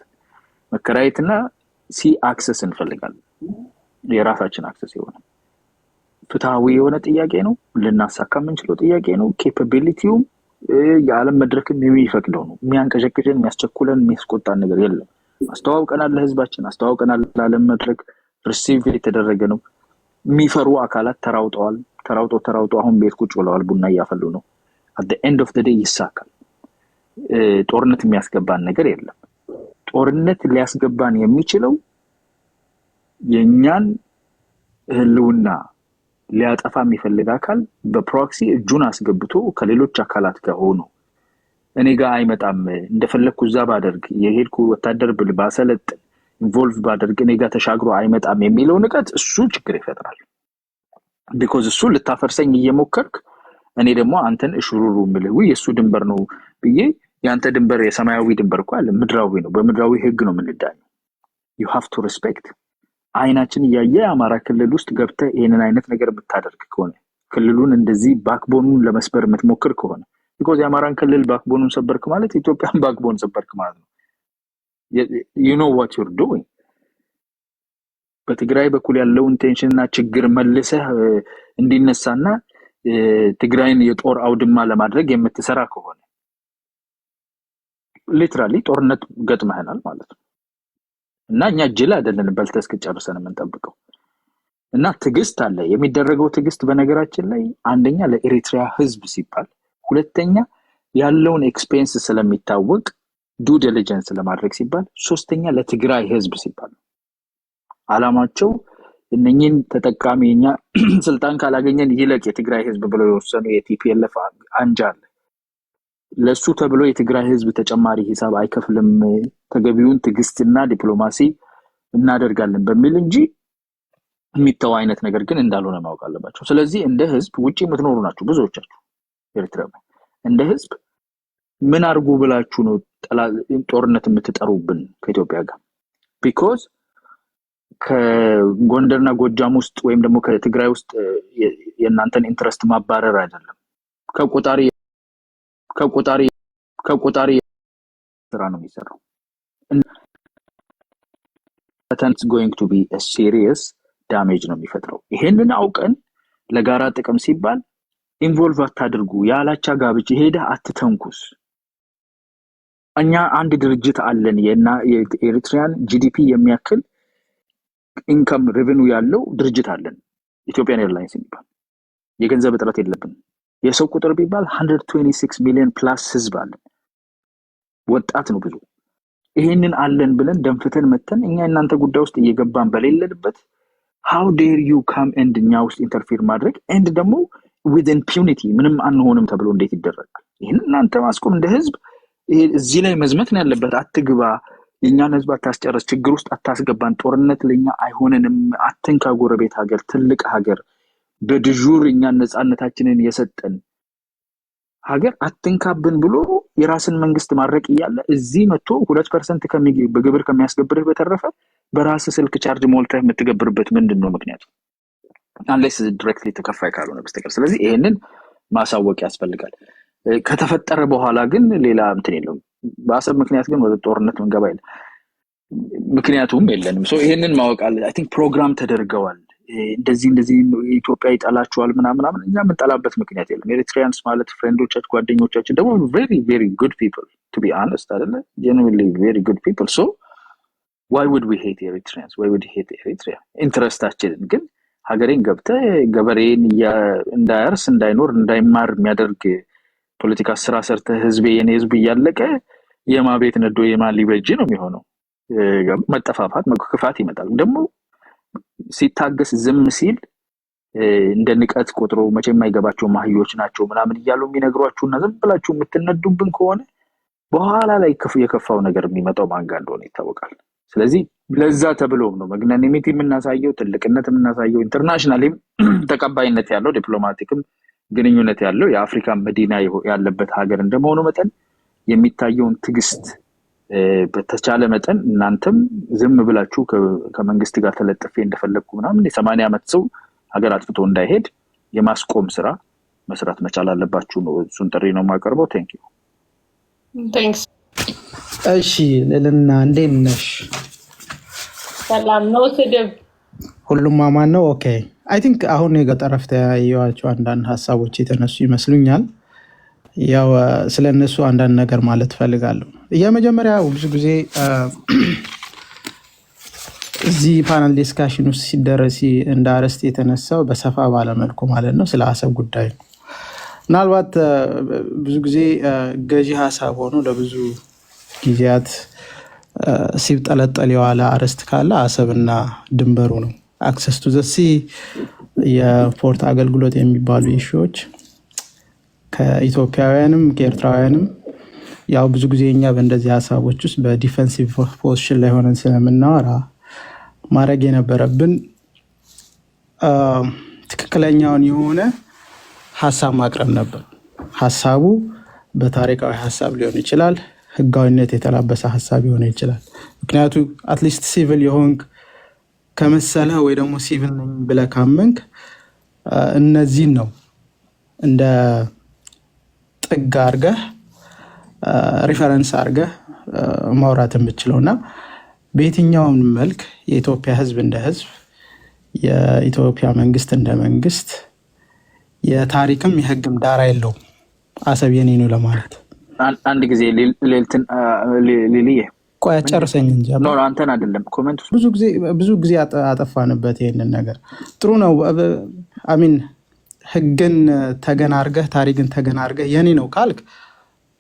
መከራየትና ሲ አክሰስ እንፈልጋለን። የራሳችን አክሰስ ይሆነ ፍትሃዊ የሆነ ጥያቄ ነው፣ ልናሳካ የምንችለው ጥያቄ ነው። ኬፓቢሊቲው የዓለም መድረክም የሚፈቅደው ነው። የሚያንቀዠቅዠን የሚያስቸኩለን የሚያስቆጣን ነገር የለም። አስተዋውቀናል ለህዝባችን፣ አስተዋውቀናል ለዓለም መድረክ፣ ሪሲቭ የተደረገ ነው። የሚፈሩ አካላት ተራውጦ አሁን ቤት ቁጭ ብለዋል፣ ቡና እያፈሉ ነው። at the end of the day ይሳካል። ጦርነት የሚያስገባን ነገር የለም። ጦርነት ሊያስገባን የሚችለው የኛን ህልውና ሊያጠፋ የሚፈልግ አካል በፕሮክሲ እጁን አስገብቶ ከሌሎች አካላት ጋር ሆኖ እኔ ጋር አይመጣም፣ እንደፈለኩ እዛ ባደርግ የሄድኩ ወታደር ብል ባሰለጥ ኢንቮልቭ ባደርግ እኔ ጋር ተሻግሮ አይመጣም የሚለው ንቀት እሱ ችግር ይፈጥራል። because እሱ ልታፈርሰኝ እየሞከርክ እኔ ደግሞ አንተን እሽሩሩ ምልህ የሱ ድንበር ነው ብዬ ያንተ ድንበር የሰማያዊ ድንበር እኮ አለ፣ ምድራዊ ነው። በምድራዊ ህግ ነው የምንዳኘው። you have to respect። አይናችን ያየ አማራ ክልል ውስጥ ገብተ ይሄንን አይነት ነገር ብታደርግ ከሆነ ክልሉን እንደዚህ ባክቦኑን ለመስበር የምትሞክር ከሆነ because የአማራን ክልል ባክቦኑን ሰበርክ ማለት ኢትዮጵያን ባክቦን ሰበርክ ማለት ነው። you know what you're doing። በትግራይ በኩል ያለው ኢንቴንሽንና ችግር መልሰህ እንዲነሳና ትግራይን የጦር አውድማ ለማድረግ የምትሰራ ከሆነ ሊትራሊ ጦርነት ገጥመናል ማለት ነው። እና እኛ ጅል አይደለን በልተስክ ጨርሰን የምንጠብቀው። እና ትግስት አለ። የሚደረገው ትግስት በነገራችን ላይ አንደኛ ለኤሪትሪያ ህዝብ ሲባል፣ ሁለተኛ ያለውን ኤክስፔንስ ስለሚታወቅ ዱ ዲሊጀንስ ለማድረግ ሲባል፣ ሶስተኛ ለትግራይ ህዝብ ሲባል። አላማቸው እነኚህን ተጠቃሚኛ ስልጣን ካላገኘን ይለቅ የትግራይ ህዝብ ብለው የወሰኑ የቲፒኤልኤፍ አንጃ አለ። ለሱ ተብሎ የትግራይ ህዝብ ተጨማሪ ሂሳብ አይከፍልም፣ ተገቢውን ትግስትና ዲፕሎማሲ እናደርጋለን በሚል እንጂ የሚተው አይነት ነገር ግን እንዳልሆነ ማወቅ አለባቸው። ስለዚህ እንደ ህዝብ ውጪ የምትኖሩ ናችሁ ብዙዎቻችሁ ኤርትራ እንደ ህዝብ ምን አርጉ ብላችሁ ነው ጦርነት የምትጠሩብን ከኢትዮጵያ ጋር? because ከጎንደርና ጎጃም ውስጥ ወይም ደግሞ ከትግራይ ውስጥ የእናንተን ኢንትረስት ማባረር አይደለም፣ ከቆጣሪ ስራ ነው የሚሰራው። it's going to be a serious damage ነው የሚፈጥረው። ይሄንን አውቀን ለጋራ ጥቅም ሲባል ኢንቮልቭ አታድርጉ። ያላቻ ጋብቻ ሄደ አትተንኩስ። እኛ አንድ ድርጅት አለን የኤሪትሪያን ጂዲፒ የሚያክል ኢንካም ሬቨኒው ያለው ድርጅት አለን፣ ኢትዮጵያን ኤርላይንስ የሚባል። የገንዘብ እጥረት የለብንም። የሰው ቁጥር ቢባል 126 ሚሊዮን ፕላስ ህዝብ አለን። ወጣት ነው ብዙ። ይሄንን አለን ብለን ደንፍተን መተን እኛ እናንተ ጉዳይ ውስጥ እየገባን በሌለበት how dare you come and እኛ ውስጥ ኢንተርፌር ማድረግ and ደግሞ with impunity ምንም አንሆንም ተብሎ እንዴት ይደረጋል? ይሄንን እናንተ ማስቆም እንደ ህዝብ እዚህ ላይ መዝመት ነው ያለበት። አትግባ፣ የኛን ህዝብ አታስጨርስ፣ ችግር ውስጥ አታስገባን፣ ጦርነት ለኛ አይሆነንም፣ አትንካ፣ ጎረቤት ሀገር ትልቅ ሀገር በድጁር እኛ ነፃነታችንን የሰጠን ሀገር አትንካብን ብሎ የራስን መንግስት ማድረቅ ይያለ እዚህ መጥቶ 2% በግብር ከሚያስገብርህ በተረፈ በራስ ስልክ ቻርጅ ሞልተህ የምትገብርበት ምንድነው ምክንያቱ? unless directly ተከፋይ ካልሆነ በስተቀር። ስለዚህ ይሄንን ማሳወቅ ያስፈልጋል። ከተፈጠረ በኋላ ግን ሌላ እንትን የለውም። በአሰብ ምክንያት ግን ወደ ጦርነት መንገባ የለም፣ ምክንያቱም የለንም። ሶ ይሄንን ማወቅ አለ። አይ ቲንክ ፕሮግራም ተደርገዋል። እንደዚህ ኢትዮጵያ ይጣላችኋል ምናምን እኛ የምንጠላበት ምክንያት የለም። ኤሪትሪያንስ ማለት ፍሬንዶቻችን ጓደኞቻችን ደግሞ very very good people to be honest አይደለ? genuinely very good people. so why would we hate Eritreans? why would we hate Eritrea? ኢንትረስታችን ግን ሀገሬን ገብተ ገበሬን እንዳያርስ እንዳይኖር እንዳይማር የሚያደርግ ፖለቲካ ስራ ሰርተ ህዝብ የኔ ህዝብ ያለቀ የማቤት ነዶ የማሊበጂ ነው የሚሆነው። መጠፋፋት መክፋት ይመጣል። ደግሞ ሲታገስ ዝም ሲል እንደ ንቀት ቆጥሮ መቼም የማይገባቸው ማህዮች ናቸው ምናምን እያሉ የሚነግሯችሁና ዝም ብላችሁ የምትነዱብን ከሆነ በኋላ ላይ የከፋው ነገር የሚመጣው ማንጋ እንደሆነ ይታወቃል። ስለዚህ ለዛ ተብሎም ነው መግናኒሚቲ የምናሳየው፣ ትልቅነት የምናሳየው፣ ኢንተርናሽናሊም ተቀባይነት ያለው ዲፕሎማቲክም ግንኙነት ያለው የአፍሪካ መዲና ያለበት ሀገር እንደመሆኑ መጠን የሚታየውን ትግስት በተቻለ መጠን እናንተም ዝም ብላችሁ ከመንግስት ጋር ተለጥፌ እንደፈለኩ ምናምን የ80 ዓመት ሰው ሀገር አጥፍቶ እንዳይሄድ የማስቆም ስራ መስራት መቻል አለባችሁ ነው። እሱን ጥሪ ነው የማቀርበው። ቴንክ ዩ ቴንክስ። እሺ ለልና እንዴት ነሽ? ሰላም ነው። ስድብ ሁሉም ማማን ነው። ኦኬ አይ ቲንክ አሁን የገጠረፍተ ያዩዋቸው አንዳንድ ሀሳቦች የተነሱ ይመስሉኛል። ያው ስለነሱ አንዳንድ ነገር ማለት ፈልጋለሁ። የመጀመሪያው ብዙ ጊዜ እዚህ ፓናል ዲስካሽን ውስጥ ሲደረስ እንደ አርዕስት የተነሳው በሰፋ ባለመልኩ ማለት ነው ስለ አሰብ ጉዳይ ነው። ምናልባት ብዙ ጊዜ ገዢ ሀሳብ ሆኖ ለብዙ ጊዜያት ሲብጠለጠል የዋለ አርዕስት ካለ አሰብና ድንበሩ ነው። አክሰስ ቱ ዘ ሲ፣ የፖርት አገልግሎት የሚባሉ ኢሹዎች ከኢትዮጵያውያንም ከኤርትራውያንም ያው ብዙ ጊዜ እኛ በእንደዚህ ሀሳቦች ውስጥ በዲፌንሲቭ ፖዚሽን ላይ ሆነን ስለምናወራ ማድረግ የነበረብን ትክክለኛውን የሆነ ሀሳብ ማቅረብ ነበር። ሀሳቡ በታሪካዊ ሀሳብ ሊሆን ይችላል፣ ህጋዊነት የተላበሰ ሀሳብ ሊሆን ይችላል። ምክንያቱ አትሊስት ሲቪል የሆንክ ከመሰለ ወይ ደግሞ ሲቪል ነኝ ብለህ ካመንክ እነዚህን ነው እንደ ጥግ አድርገህ ሪፈረንስ አድርገህ ማውራት የምችለውና በየትኛውም መልክ የኢትዮጵያ ህዝብ እንደ ህዝብ፣ የኢትዮጵያ መንግስት እንደ መንግስት የታሪክም የህግም ዳራ የለውም አሰብ የኔ ነው ለማለት። አንድ ጊዜ ሊልዬ ቆይ ጨርሰኝ እንጂ አንተን አይደለም ኮሜንት ብዙ ጊዜ አጠፋንበት ይሄንን ነገር። ጥሩ ነው አሚን ህግን ተገን አድርገህ ታሪክን ተገን አድርገህ የኔ ነው ካልክ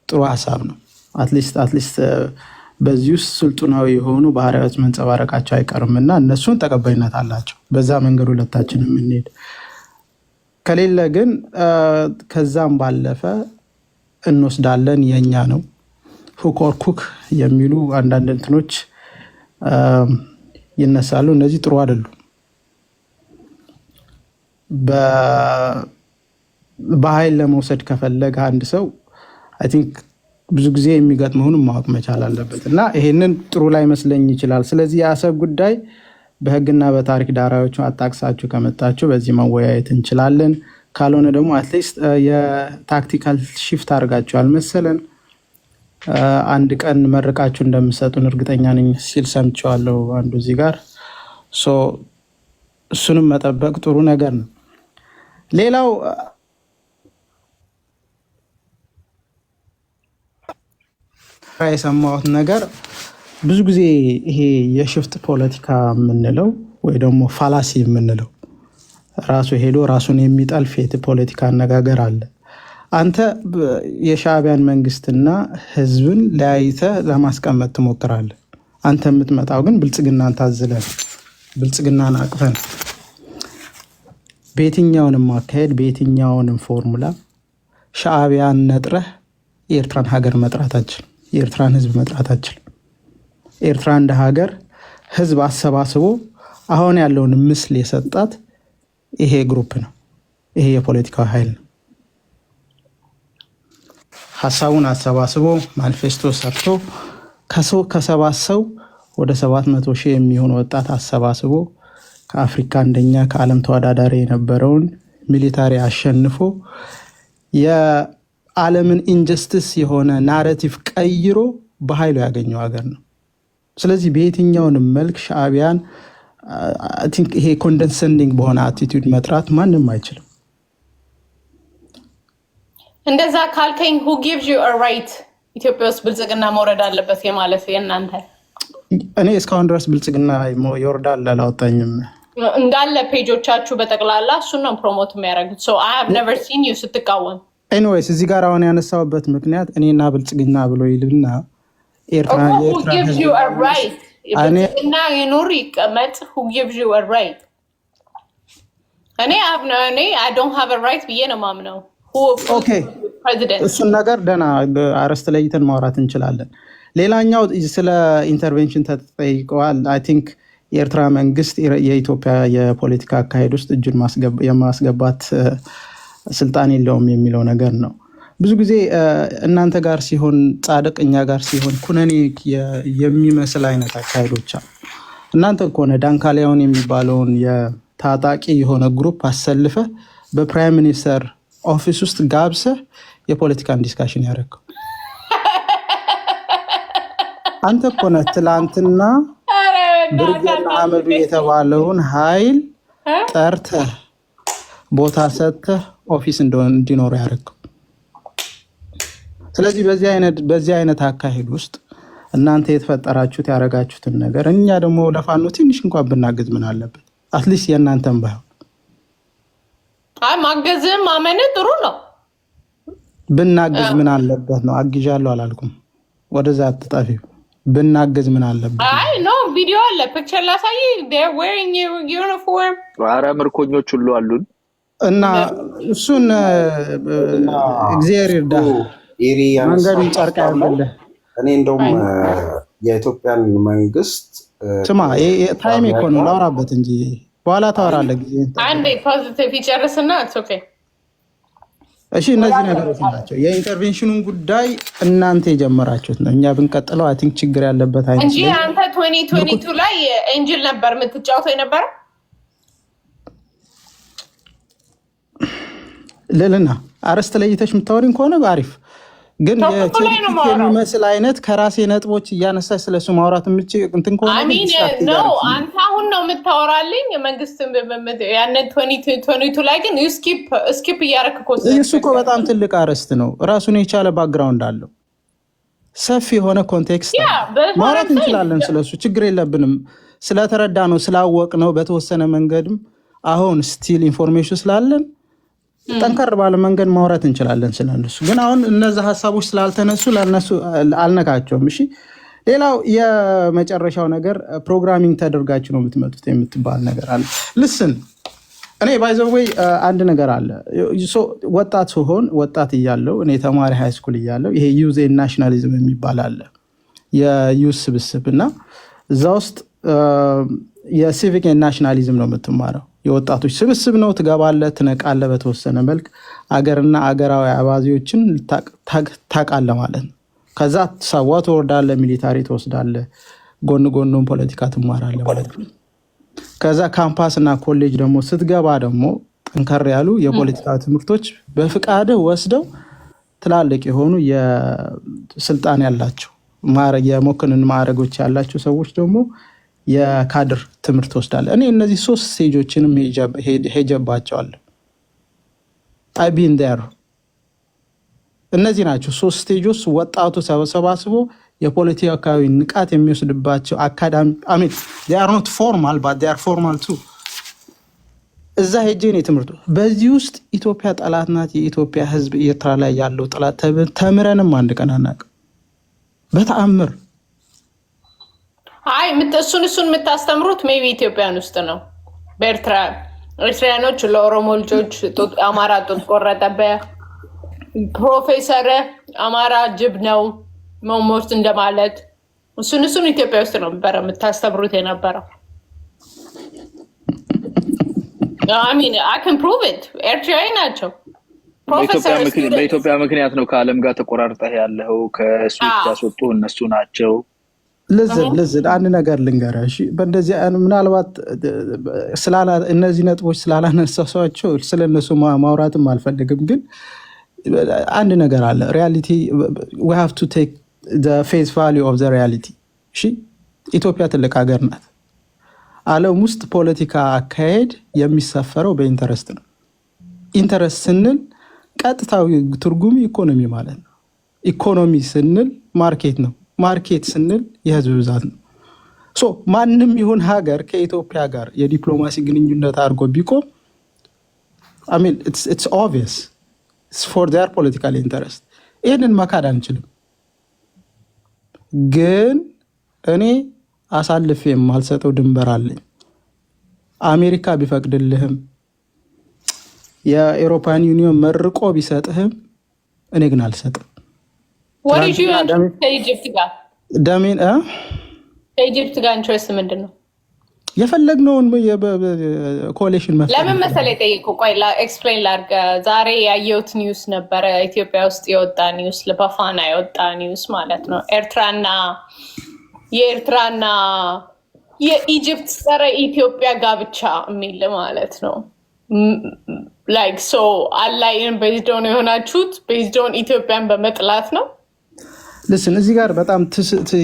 ጥሩ ሀሳብ ነው። አትሊስት በዚህ ውስጥ ስልጡናዊ የሆኑ ባህሪያዎች መንጸባረቃቸው አይቀርምና እነሱን ተቀባይነት አላቸው። በዛ መንገድ ሁለታችን የምንሄድ ከሌለ ግን ከዛም ባለፈ እንወስዳለን የኛ ነው ሁክ ኦር ኩክ የሚሉ አንዳንድ እንትኖች ይነሳሉ። እነዚህ ጥሩ አይደሉም። በኃይል ለመውሰድ ከፈለገ አንድ ሰው አይ ቲንክ ብዙ ጊዜ የሚገጥመውን ማወቅ መቻል አለበት እና ይሄንን ጥሩ ላይ መስለኝ ይችላል። ስለዚህ የአሰብ ጉዳይ በህግና በታሪክ ዳራዎቹ አጣቅሳችሁ ከመጣችሁ በዚህ መወያየት እንችላለን። ካልሆነ ደግሞ አትሊስት የታክቲካል ሺፍት አድርጋችኋል መሰለን አንድ ቀን መርቃችሁ እንደምሰጡን እርግጠኛ ነኝ ሲል ሰምቼዋለሁ አንዱ እዚህ ጋር። እሱንም መጠበቅ ጥሩ ነገር ነው። ሌላው የሰማሁት ነገር ብዙ ጊዜ ይሄ የሽፍት ፖለቲካ የምንለው ወይ ደግሞ ፋላሲ የምንለው ራሱ ሄዶ ራሱን የሚጠልፍ ፖለቲካ አነጋገር አለ። አንተ የሻዕቢያን መንግስትና ህዝብን ለያይተህ ለማስቀመጥ ትሞክራለህ። አንተ የምትመጣው ግን ብልጽግናን ታዝለህ ብልጽግናን አቅፈን በየትኛውንም አካሄድ በየትኛውንም ፎርሙላ ሻዕቢያን ነጥረህ የኤርትራን ሀገር መጥራታችን የኤርትራን ህዝብ መጥራታችን ኤርትራ እንደ ሀገር ህዝብ አሰባስቦ አሁን ያለውን ምስል የሰጣት ይሄ ግሩፕ ነው። ይሄ የፖለቲካዊ ኃይል ነው። ሀሳቡን አሰባስቦ ማኒፌስቶ ሰርቶ ከሰባሰው ወደ 700,000 የሚሆን ወጣት አሰባስቦ ከአፍሪካ አንደኛ ከዓለም ተወዳዳሪ የነበረውን ሚሊታሪ አሸንፎ የዓለምን ኢንጀስቲስ የሆነ ናሬቲቭ ቀይሮ በኃይሉ ያገኘው ሀገር ነው። ስለዚህ በየትኛውንም መልክ ሻዕቢያን ይሄ ኮንደንሰንዲንግ በሆነ አቲቱድ መጥራት ማንም አይችልም። እንደዛ ካልከኝ who gives you a right ኢትዮጵያ ውስጥ ብልጽግና መውረድ አለበት የማለት የእናንተ? እኔ እስካሁን ድረስ ብልጽግና ይወርዳል አላወጣኝም። እንዳለ ፔጆቻችሁ በጠቅላላ እሱን ነው ፕሮሞት የሚያደርጉት። so I have never seen you ስትቃወም። ኤኒዌይስ እዚህ ጋር አሁን ያነሳውበት ምክንያት እኔና ብልጽግና ብሎ ይልና ኤርትራ who gives you a right ብልጽግና ይኑር ይቀመጥ who gives you a right? እኔ I don't have a right ብዬ ነው የማምነው። እሱን ነገር ደህና አረስት ለይተን ማውራት እንችላለን። ሌላኛው ስለ ኢንተርቬንሽን ተጠይቀዋል። አይ ቲንክ የኤርትራ መንግስት የኢትዮጵያ የፖለቲካ አካሄድ ውስጥ እጁን የማስገባት ስልጣን የለውም የሚለው ነገር ነው። ብዙ ጊዜ እናንተ ጋር ሲሆን ጻድቅ፣ እኛ ጋር ሲሆን ኩነኔ የሚመስል አይነት አካሄዶች አሉ። እናንተ ከሆነ ዳንካሊያውን የሚባለውን የታጣቂ የሆነ ግሩፕ አሰልፈ በፕራይም ሚኒስተር ኦፊስ ውስጥ ጋብሰህ የፖለቲካን ዲስካሽን ያደረገው አንተ እኮ ነህ። ትላንትና ብርጌድ አህመዱ የተባለውን ኃይል ጠርተህ ቦታ ሰጥተህ ኦፊስ እንዲኖር ያደረገው። ስለዚህ በዚህ አይነት አካሄድ ውስጥ እናንተ የተፈጠራችሁት ያረጋችሁትን ነገር እኛ ደግሞ ለፋኖ ትንሽ እንኳን ብናግዝ ምን አለበት? አትሊስት የእናንተም ባይሆን ማገዝም ማመን ጥሩ ነው። ብናግዝ ምን አለበት ነው። አግዣለሁ አላልኩም። ወደዛ አትጣፊ። ብናግዝ ምን አለበት? አይ ኖ ቪዲዮ አለ ፒክቸር ላሳይ they're wearing uniform ኧረ ምርኮኞች ሁሉ አሉን እና እሱን እግዚአብሔር ይርዳ። መንገዱን ጨርቅ ያለለ እኔ እንደውም የኢትዮጵያን መንግስት ስማ ታይም እኮ ነው ላውራበት እንጂ በኋላ ታወራለህ ጊዜ አንዴ ፖዚቲቭ ይጨርስና it's okay። እሺ እነዚህ ነገሮች ናቸው። የኢንተርቬንሽኑን ጉዳይ እናንተ የጀመራችሁት ነው። እኛ ብንቀጥለው አይ ቲንክ ችግር ያለበት አይነት እንጂ አንተ 2022 ላይ ኤንጅል ነበር የምትጫወተው የነበረው ልልና አረስተ ለይተሽ የምታወሪኝ ከሆነ አሪፍ ግን የሚመስል አይነት ከራሴ ነጥቦች እያነሳሽ ስለሱ ማውራት እንትን ከሆነ ነው አንተ አሁን ነው የምታወራልኝ መንግስት ያንን 2022 ላይ ግን ስኪፕ እያደረክ እሱ እኮ በጣም ትልቅ አርዕስት ነው። ራሱን የቻለ ባክግራውንድ አለው። ሰፊ የሆነ ኮንቴክስት ማውራት እንችላለን ስለሱ፣ ችግር የለብንም። ስለተረዳ ነው ስላወቅ ነው በተወሰነ መንገድም አሁን ስቲል ኢንፎርሜሽን ስላለን ጠንከር ባለ መንገድ ማውራት እንችላለን ስለነሱ። ግን አሁን እነዚህ ሀሳቦች ስላልተነሱ ለነሱ አልነካቸውም። እሺ ሌላው የመጨረሻው ነገር ፕሮግራሚንግ ተደርጋችሁ ነው የምትመጡት የምትባል ነገር አለ። ልስን እኔ ባይ ዘ ወይ አንድ ነገር አለ። ወጣት ሲሆን ወጣት እያለው እኔ ተማሪ ሃይ ስኩል እያለው ይሄ ዩዝ ናሽናሊዝም የሚባል አለ የዩዝ ስብስብ እና እዛ ውስጥ የሲቪክ ናሽናሊዝም ነው የምትማረው። የወጣቶች ስብስብ ነው። ትገባለህ፣ ትነቃለህ። በተወሰነ መልክ አገርና አገራዊ አባዜዎችን ታውቃለህ ማለት ነው። ከዛ ሰዋ ትወርዳለህ፣ ሚሊታሪ ትወስዳለህ፣ ጎን ጎኑን ፖለቲካ ትማራለህ ማለት ነው። ከዛ ካምፓስ እና ኮሌጅ ደግሞ ስትገባ ደግሞ ጠንከር ያሉ የፖለቲካ ትምህርቶች በፍቃድህ ወስደው ትላልቅ የሆኑ የስልጣን ያላቸው የመኮንን ማዕረጎች ያላቸው ሰዎች ደግሞ የካድር ትምህርት ወስዳለ። እኔ እነዚህ 3 ስቴጆችንም ሄጀባቸዋለሁ። አይ ቢን ዴር። እነዚህ ናቸው 3 ስቴጆች ወጣቱ ሰባስቦ የፖለቲካዊ ንቃት የሚወስድባቸው አካዳሚ አሜን they are not formal but they are formal too። እዛ ሄጄ ነው ትምህርቱ። በዚህ ውስጥ ኢትዮጵያ ጠላት ናት፣ የኢትዮጵያ ሕዝብ ኤርትራ ላይ ያለው ጠላት ተምረንም አንድ ቀን አናውቅም በተአምር። አይ እሱን የምታስተምሩት ሜቢ ኢትዮጵያን ውስጥ ነው። ኤርትራያኖች ለኦሮሞ ልጆች አማራ ጡት ቆረጠበት፣ ፕሮፌሰር አማራ ጅብ ነው መሞት እንደማለት እሱን ኢትዮጵያ ውስጥ ነው የምታስተምሩት የነበረው። አሚን አይ ካን ፕሩቭ ኢት። ኤርትራዊ ናቸው። በኢትዮጵያ ምክንያት ነው ከዓለም ጋር ተቆራርጠህ ያለው። ከስዊት ያስወጡ እነሱ ናቸው። ልዝን አንድ ነገር ልንገርህ። በእንደዚህ ምናልባት እነዚህ ነጥቦች ስላላነሳሷቸው ስለነሱ ማውራትም አልፈልግም። ግን አንድ ነገር አለ። ሪያሊቲ we have to take the face value of the reality። እሺ ኢትዮጵያ ትልቅ ሀገር ናት። ዓለም ውስጥ ፖለቲካ አካሄድ የሚሰፈረው በኢንተረስት ነው። ኢንተረስት ስንል ቀጥታዊ ትርጉም ኢኮኖሚ ማለት ነው። ኢኮኖሚ ስንል ማርኬት ነው። ማርኬት ስንል የህዝብ ብዛት ነው። ማንም ይሁን ሀገር ከኢትዮጵያ ጋር የዲፕሎማሲ ግንኙነት አድርጎ ቢቆም it's obvious it's for their political interest። ይህንን መካድ አንችልም። ግን እኔ አሳልፌ የማልሰጠው ድንበር አለኝ። አሜሪካ ቢፈቅድልህም የአውሮፓን ዩኒየን መርቆ ቢሰጥህም እኔ ግን አልሰጥም። What did you interest ከኢጅፕት ጋር? ደሜን ከኢጅፕት ጋር ኢንትረስት ምንድን ነው? የፈለግነውን ኮሌክሽን መፍጠር። ለምን መሰለኝ ጠይቁ። ቆይ ኤክስፕሌን ላድርግ። ዛሬ ያየሁት ኒውስ ነበረ፣ ኢትዮጵያ ውስጥ የወጣ ኒውስ፣ በፋና የወጣ ኒውስ ማለት ነው። የኤርትራና የኢጅፕት ጸረ ኢትዮጵያ ጋብቻ የሚል ማለት ነው። ላይክ ሶ አላይን ቤዝዶን የሆናችሁት ቤዝዶን ኢትዮጵያን በመጥላት ነው። ልስን እዚህ ጋር በጣም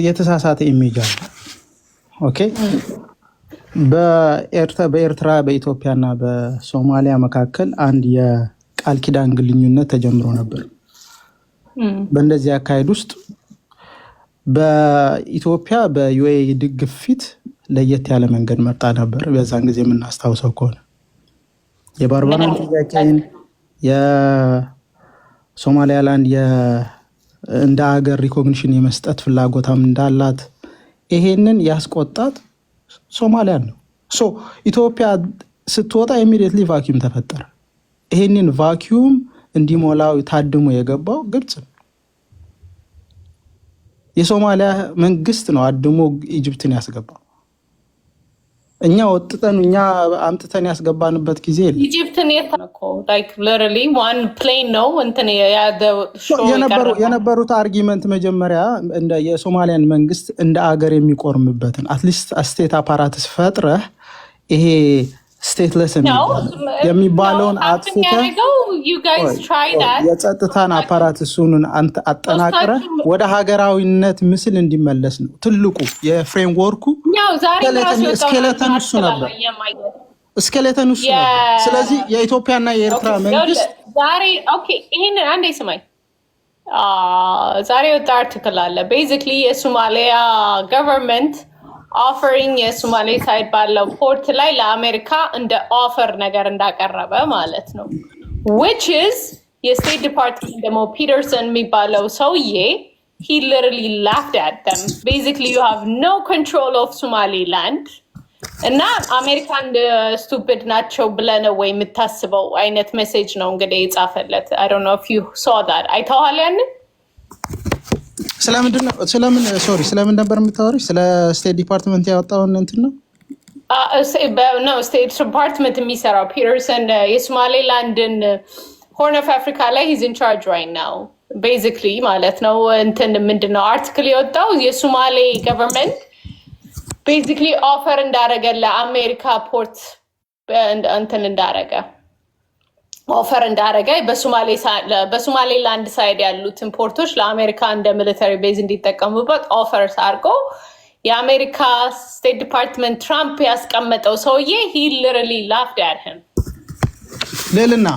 የተሳሳተ ኢሜጅ አለ። ኦኬ በኤርትራ በኢትዮጵያና በሶማሊያ መካከል አንድ የቃል ኪዳን ግንኙነት ተጀምሮ ነበር። በእንደዚህ አካሄድ ውስጥ በኢትዮጵያ በዩኤኢ ግፊት ለየት ያለ መንገድ መርጣ ነበር። በዛን ጊዜ የምናስታውሰው ከሆነ የባርባራን ጥያቄን የሶማሊያላንድ እንደ ሀገር ሪኮግኒሽን የመስጠት ፍላጎታም እንዳላት ይሄንን ያስቆጣት ሶማሊያን ነው። ኢትዮጵያ ስትወጣ ኢሚዲየትሊ ቫኪዩም ተፈጠረ። ይሄንን ቫኪዩም እንዲሞላው ታድሞ የገባው ግብጽ ነው። የሶማሊያ መንግስት ነው አድሞ ኢጅፕትን ያስገባው። እኛ ወጥተን እኛ አምጥተን ያስገባንበት ጊዜ ኢጅፕትን ላይክ ሊተራሊ ዋን ፕሌን ነው እንትን የነበሩት አርጊመንት መጀመሪያ እንደ የሶማሊያን መንግስት እንደ አገር የሚቆርምበትን አትሊስት ስቴት አፓራትስ ፈጥረህ ይሄ ስቴትለስ የሚባለውን አጥፍተህ የጸጥታን አፓራት እሱን አጠናቅረ ወደ ሀገራዊነት ምስል እንዲመለስ ነው ትልቁ የፍሬምወርኩ ስኬለተን እሱ ነበር። ስለዚህ የኢትዮጵያና የኤርትራ መንግስት ይህንን አንዴ ስማኝ። ዛሬ ወጣ አርቲክል አለ ቤዚክሊ የሶማሊያ ገቨርንመንት ኦፈሪንግ የሶማሌ ሳይድ ባለው ፖርት ላይ ለአሜሪካ እንደ ኦፈር ነገር እንዳቀረበ ማለት ነው። which is የስቴት ዲፓርትመንት ደግሞ ፒተርሰን የሚባለው ሰውዬ he literally laughed at them. Basically you have no control of Somaliland እና አሜሪካ እንደ ስቱፒድ ናቸው ብለህ ነው ወይ የምታስበው አይነት ሜሴጅ ነው እንግዲህ የጻፈለት። I don't know if you saw that. አይተኸዋል ያንን? ስለምን ነበር የምታወሪው? ስለ ስቴት ዲፓርትመንት ያወጣውን እንትን ነው? ስቴት ዲፓርትመንት የሚሰራው ፒተርሰን የሶማሌላንድን ሆርን ኦፍ አፍሪካ ላይ ሂዝ ኢን ቻርጅ ራይት ናው ቤዚክሊ ማለት ነው። እንትን ምንድን ነው አርቲክል የወጣው የሶማሌ ገቨርንመንት ቤዚክሊ ኦፈር እንዳረገ ለአሜሪካ ፖርት እንትን እንዳረገ ኦፈር እንዳረገ በሶማሌላንድ ሳይድ ያሉትን ፖርቶች ለአሜሪካ እንደ ሚሊተሪ ቤዝ እንዲጠቀሙበት ኦፈር አድርጎ የአሜሪካ ስቴት ዲፓርትመንት ትራምፕ ያስቀመጠው ሰውዬ he literally laughed at him። ሌልና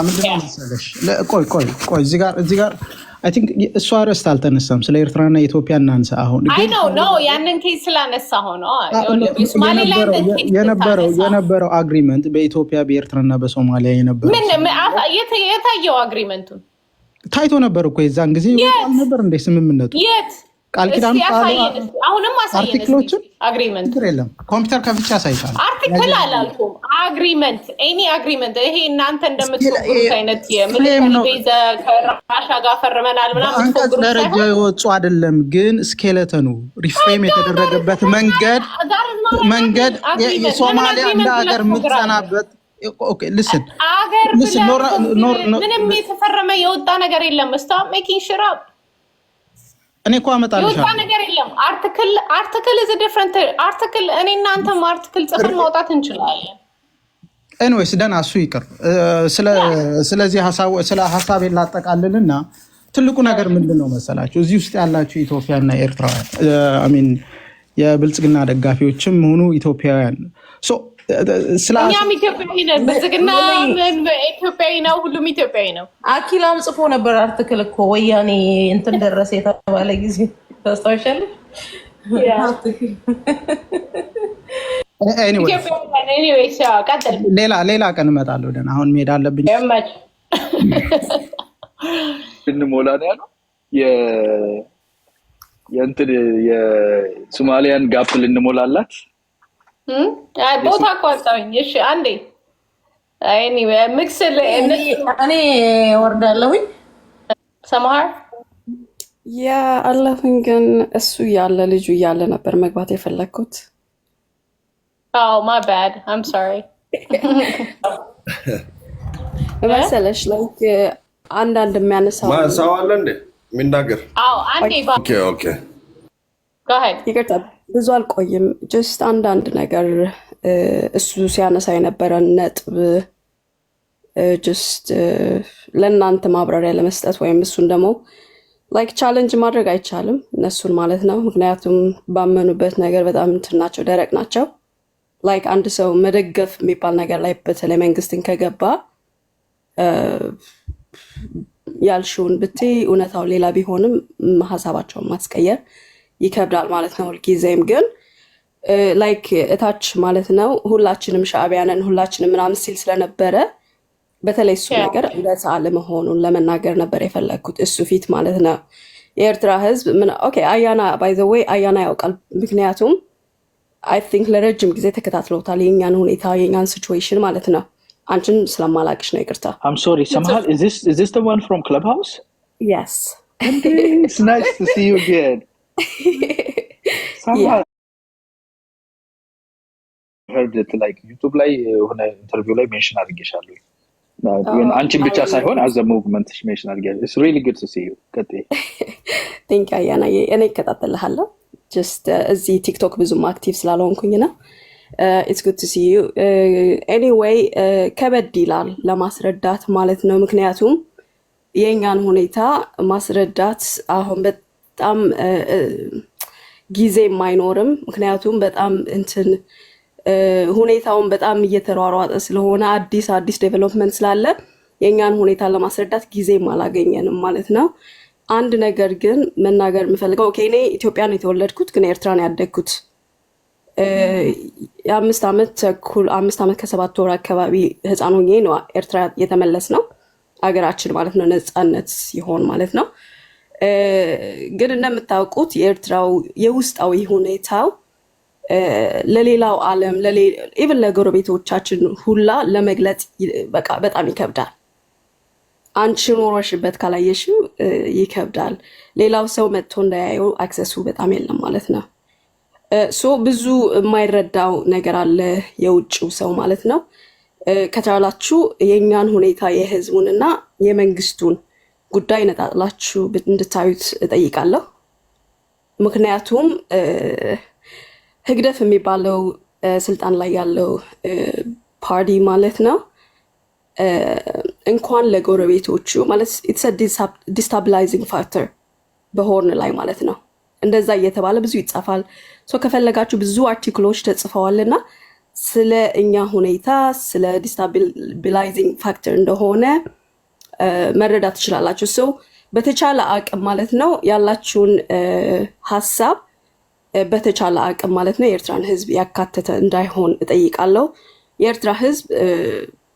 ምንድነው መሰለሽ? ቆይ እዚህ ጋር I think እሷ ርዕስት አልተነሳም። ስለ ኤርትራና ኢትዮጵያ እናንሳ። አሁን I know ያንን ኬስ ስላነሳ ሆኖ የነበረው አግሪመንት በኢትዮጵያ በኤርትራና በሶማሊያ የነበረው የታየው አግሪመንቱን ታይቶ ነበር እኮ የዛን ጊዜ ይወጣል ነበር እንደ ስምምነቱ ቃል ኪዳኑ አሁንም አሳየን አግሪመንት የለም። ኮምፒውተር ከፍቼ አሳይሻለሁ። አርቲክል አላልኩም አግሪመንት ኤኒ አግሪመንት ይሄ እናንተ እንደምትቆጥሩት አይነት የምልክት ቤዘ ከራሻ ጋር ፈርመናል ምናምን አንቀጽ ደረጃ የወጡ አይደለም። ግን ስኬለተኑ ሪፍሬም የተደረገበት መንገድ የሶማሊያ እንደ ሀገር የምትጸናበት ምንም የተፈረመ የወጣ ነገር የለም። ስታፕ ሜኪንግ ሽት አፕ እኔ እኮ አመጣልሻለሁ የወጣ ነገር የለም። አርቲክል is a different አርቲክል እኔ እናንተም አርቲክል ጽፈን ማውጣት እንችላለን። ኤኒዌይስ ደህና እሱ ይቅር። ስለዚህ ሀሳብ ላጠቃልልና ትልቁ ነገር ምንድነው መሰላችሁ? እዚህ ውስጥ ያላችሁ ኢትዮጵያና ኤርትራውያን የብልጽግና ደጋፊዎችም ሆኑ ኢትዮጵያውያን እኛም ኢትዮጵያዊ ነን። ብልጽግና ኢትዮጵያዊ ነው፣ ሁሉም ኢትዮጵያዊ ነው። አኪላም ጽፎ ነበር አርቲክል እኮ ወያኔ እንትን ደረሰ የተባለ ጊዜ ታስታውሻለሽ? ሌላ ቀን እመጣለሁ። ደህና አሁን መሄድ አለብኝ። እንሞላ ነው ያለው የእንትን የሶማሊያን ጋፕ ልንሞላላት ቦታ አቋርጠውኝ። እሺ አንዴ ምክስል እኔ ወርዳለሁኝ ሰማሃር አለሁኝ። ግን እሱ ያለ ልጁ እያለ ነበር መግባት የፈለግኩት። my bad I'm sorry መሰለሽ ላይክ አንዳንድ የሚያነሳው ሰው አለ እንዴ የሚናገር? አንዴ ኦኬ go ahead ይቅርታ ብዙ አልቆይም። ጀስት አንዳንድ ነገር እሱ ሲያነሳ የነበረ ነጥብ ጀስት ለእናንተ ማብራሪያ ለመስጠት ወይም እሱን ደግሞ ላይክ ቻሌንጅ ማድረግ አይቻልም እነሱን ማለት ነው። ምክንያቱም ባመኑበት ነገር በጣም እንትን ናቸው፣ ደረቅ ናቸው። ላይክ አንድ ሰው መደገፍ የሚባል ነገር ላይ በተለይ መንግስትን ከገባ ያልሽውን ብትይ እውነታው ሌላ ቢሆንም ሀሳባቸውን ማስቀየር ይከብዳል ማለት ነው። ሁልጊዜም ግን ላይክ እታች ማለት ነው ሁላችንም ሻዕቢያንን ሁላችንም ምናምን ሲል ስለነበረ በተለይ እሱ ነገር እውነት አለመሆኑን ለመናገር ነበር የፈለግኩት እሱ ፊት ማለት ነው። የኤርትራ ህዝብ ምን ኦኬ አያና ባይ ዘ ዌይ አያና ያውቃል። ምክንያቱም አይ ቲንክ ለረጅም ጊዜ ተከታትለውታል የኛን ሁኔታ የኛን ሲቹዌሽን ማለት ነው። አንቺን ስለማላቅሽ ነው ይቅርታ። I'm sorry Samahal, is this the one from Clubhouse? Yes. It's nice to see you again. Samahal, heard it like YouTube ላይ ሆነ ኢንተርቪው ላይ ሜንሽን አድርጌሻለሁ። አንቺን ብቻ ሳይሆን as a movement ሜንሽን አድርጌሻለሁ። It's really good to see you. Thank you አያና እኔ እከታተልሃለሁ። just እዚህ ቲክቶክ ብዙም አክቲቭ ስላልሆንኩኝ ነው። It's good to see you. Anyway, ከበድ ይላል ለማስረዳት ማለት ነው። ምክንያቱም የኛን ሁኔታ ማስረዳት አሁን በጣም ጊዜ የማይኖርም ምክንያቱም በጣም እንትን ሁኔታውን በጣም እየተሯሯጠ ስለሆነ አዲስ ዴቨሎፕመንት ስላለ የኛን ሁኔታ ለማስረዳት ጊዜም አላገኘንም ማለት ነው። አንድ ነገር ግን መናገር የምፈልገው ኦኬ እኔ ኢትዮጵያ ነው የተወለድኩት ግን ኤርትራ ነው ያደግኩት። የ5 ዓመት ተኩል 5 ዓመት ከ7 ወር አካባቢ ህፃን ሆኜ ነው ኤርትራ የተመለስ ነው አገራችን ማለት ነው ነፃነት ሲሆን ማለት ነው። ግን እንደምታውቁት የኤርትራው የውስጣዊ ሁኔታው ለሌላው ዓለም ኢቭን ለጎረቤቶቻችን ሁላ ለመግለጽ በቃ በጣም ይከብዳል። አንቺ ኖሮሽበት ካላየሽው ይከብዳል። ሌላው ሰው መጥቶ እንዳያየው አክሰሱ በጣም የለም ማለት ነው። ሶ ብዙ የማይረዳው ነገር አለ የውጭው ሰው ማለት ነው። ከቻላችሁ የኛን ሁኔታ የህዝቡንና የመንግስቱን ጉዳይ ነጣጥላችሁ እንድታዩት እጠይቃለሁ። ምክንያቱም ህግደፍ የሚባለው ስልጣን ላይ ያለው ፓርቲ ማለት ነው እንኳን ለጎረቤቶቹ ማለት it's a destabilizing factor በሆርን ላይ ማለት ነው። እንደዛ እየተባለ ብዙ ይጻፋል። ሶ ከፈለጋችሁ ብዙ አርቲክሎች ተጽፈዋልና ስለ እኛ ሁኔታ ስለ ዲስታቢላይዚንግ ፋክተር እንደሆነ መረዳት ትችላላችሁ። ሶ በተቻለ አቅም ማለት ነው ያላችሁን ሐሳብ በተቻለ አቅም ማለት ነው የኤርትራን ህዝብ ያካተተ እንዳይሆን እጠይቃለሁ። የኤርትራ ህዝብ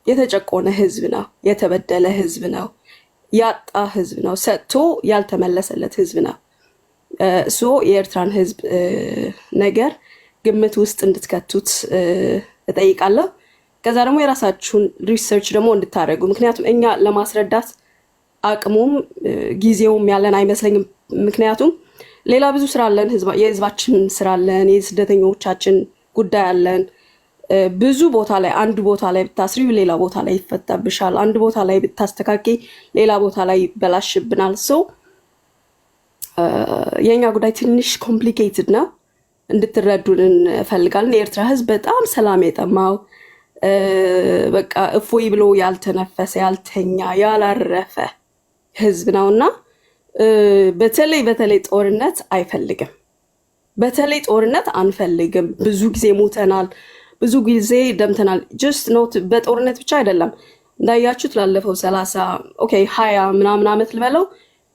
የተጨቆነ ህዝብ ነው፣ የተበደለ ህዝብ ነው፣ ያጣ ህዝብ ነው፣ ሰጥቶ ያልተመለሰለት ህዝብ ነው። ሶ የኤርትራን ህዝብ ነገር ግምት ውስጥ እንድትከቱት እጠይቃለሁ። ከዛ ደግሞ የራሳችሁን ሪሰርች ደግሞ እንድታደርጉ ምክንያቱም እኛ ለማስረዳት አቅሙም ጊዜውም ያለን አይመስለኝም። ምክንያቱም ሌላ ብዙ ስራ አለን፣ የህዝባችን ስራ አለን፣ የስደተኞቻችን ጉዳይ አለን። ብዙ ቦታ ላይ አንድ ቦታ ላይ ብታስሪው ሌላ ቦታ ላይ ይፈታብሻል፣ አንድ ቦታ ላይ ብታስተካኪ ሌላ ቦታ ላይ ይበላሽብናል። ሶ የኛ ጉዳይ ትንሽ ኮምፕሊኬትድ ነው፣ እንድትረዱን እንፈልጋለን። የኤርትራ ህዝብ በጣም ሰላም የጠማው በቃ እፎይ ብሎ ያልተነፈሰ ያልተኛ ያላረፈ ህዝብ ነውና በተለይ ጦርነት አይፈልግም። በተለይ ጦርነት አንፈልግም። ብዙ ጊዜ ሞተናል፣ ብዙ ጊዜ ደምተናል። ጀስት ኖት በጦርነት ብቻ አይደለም እንዳያችሁት ላለፈው 20 ምናምን ዓመት ልበለው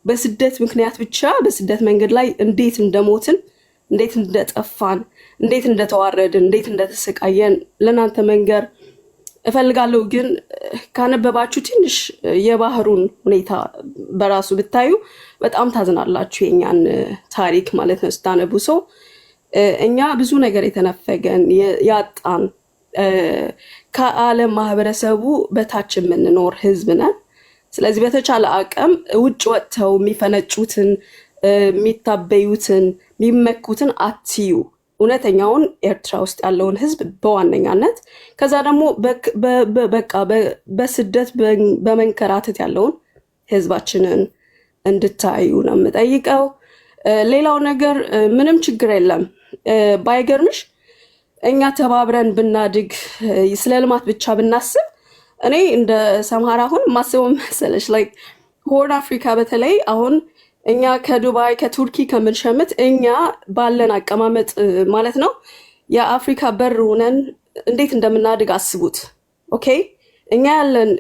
በስደት ምክንያት ብቻ በስደት መንገድ ላይ እንዴት እንደሞትን እንዴት እንደጠፋን እንዴት እንደተዋረድን እንዴት እንደተሰቃየን ለናንተ መንገር እፈልጋለሁ። ግን ካነበባችሁ ትንሽ የባህሩን ሁኔታ በራሱ ብታዩ በጣም ታዝናላችሁ የኛን ታሪክ ማለት ነው ስታነቡ። ሰው እኛ ብዙ ነገር የተነፈገን ያጣን ከዓለም ማህበረሰቡ በታች የምንኖር ህዝብ ነን። ስለዚህ በተቻለ አቅም ውጭ ወጥተው የሚፈነጩትን የሚታበዩትን የሚመኩትን አትዩ። እውነተኛውን ኤርትራ ውስጥ ያለውን ህዝብ በዋነኛነት ከዛ ደግሞ በቃ በስደት በመንከራተት ያለውን ህዝባችንን እንድታዩ ነው የምጠይቀው። ሌላው ነገር ምንም ችግር የለም። ባይገርምሽ እኛ ተባብረን ብናድግ ስለ ልማት ብቻ ብናስብ እኔ እንደ ሰምሃር አሁን ማስበው መሰለሽ ላይክ ሆርን አፍሪካ በተለይ አሁን እኛ ከዱባይ ከቱርኪ ከምንሸምት እኛ ባለን አቀማመጥ ማለት ነው የአፍሪካ በር ሆነን እንዴት እንደምናድግ አስቡት። ኦኬ እኛ ያለን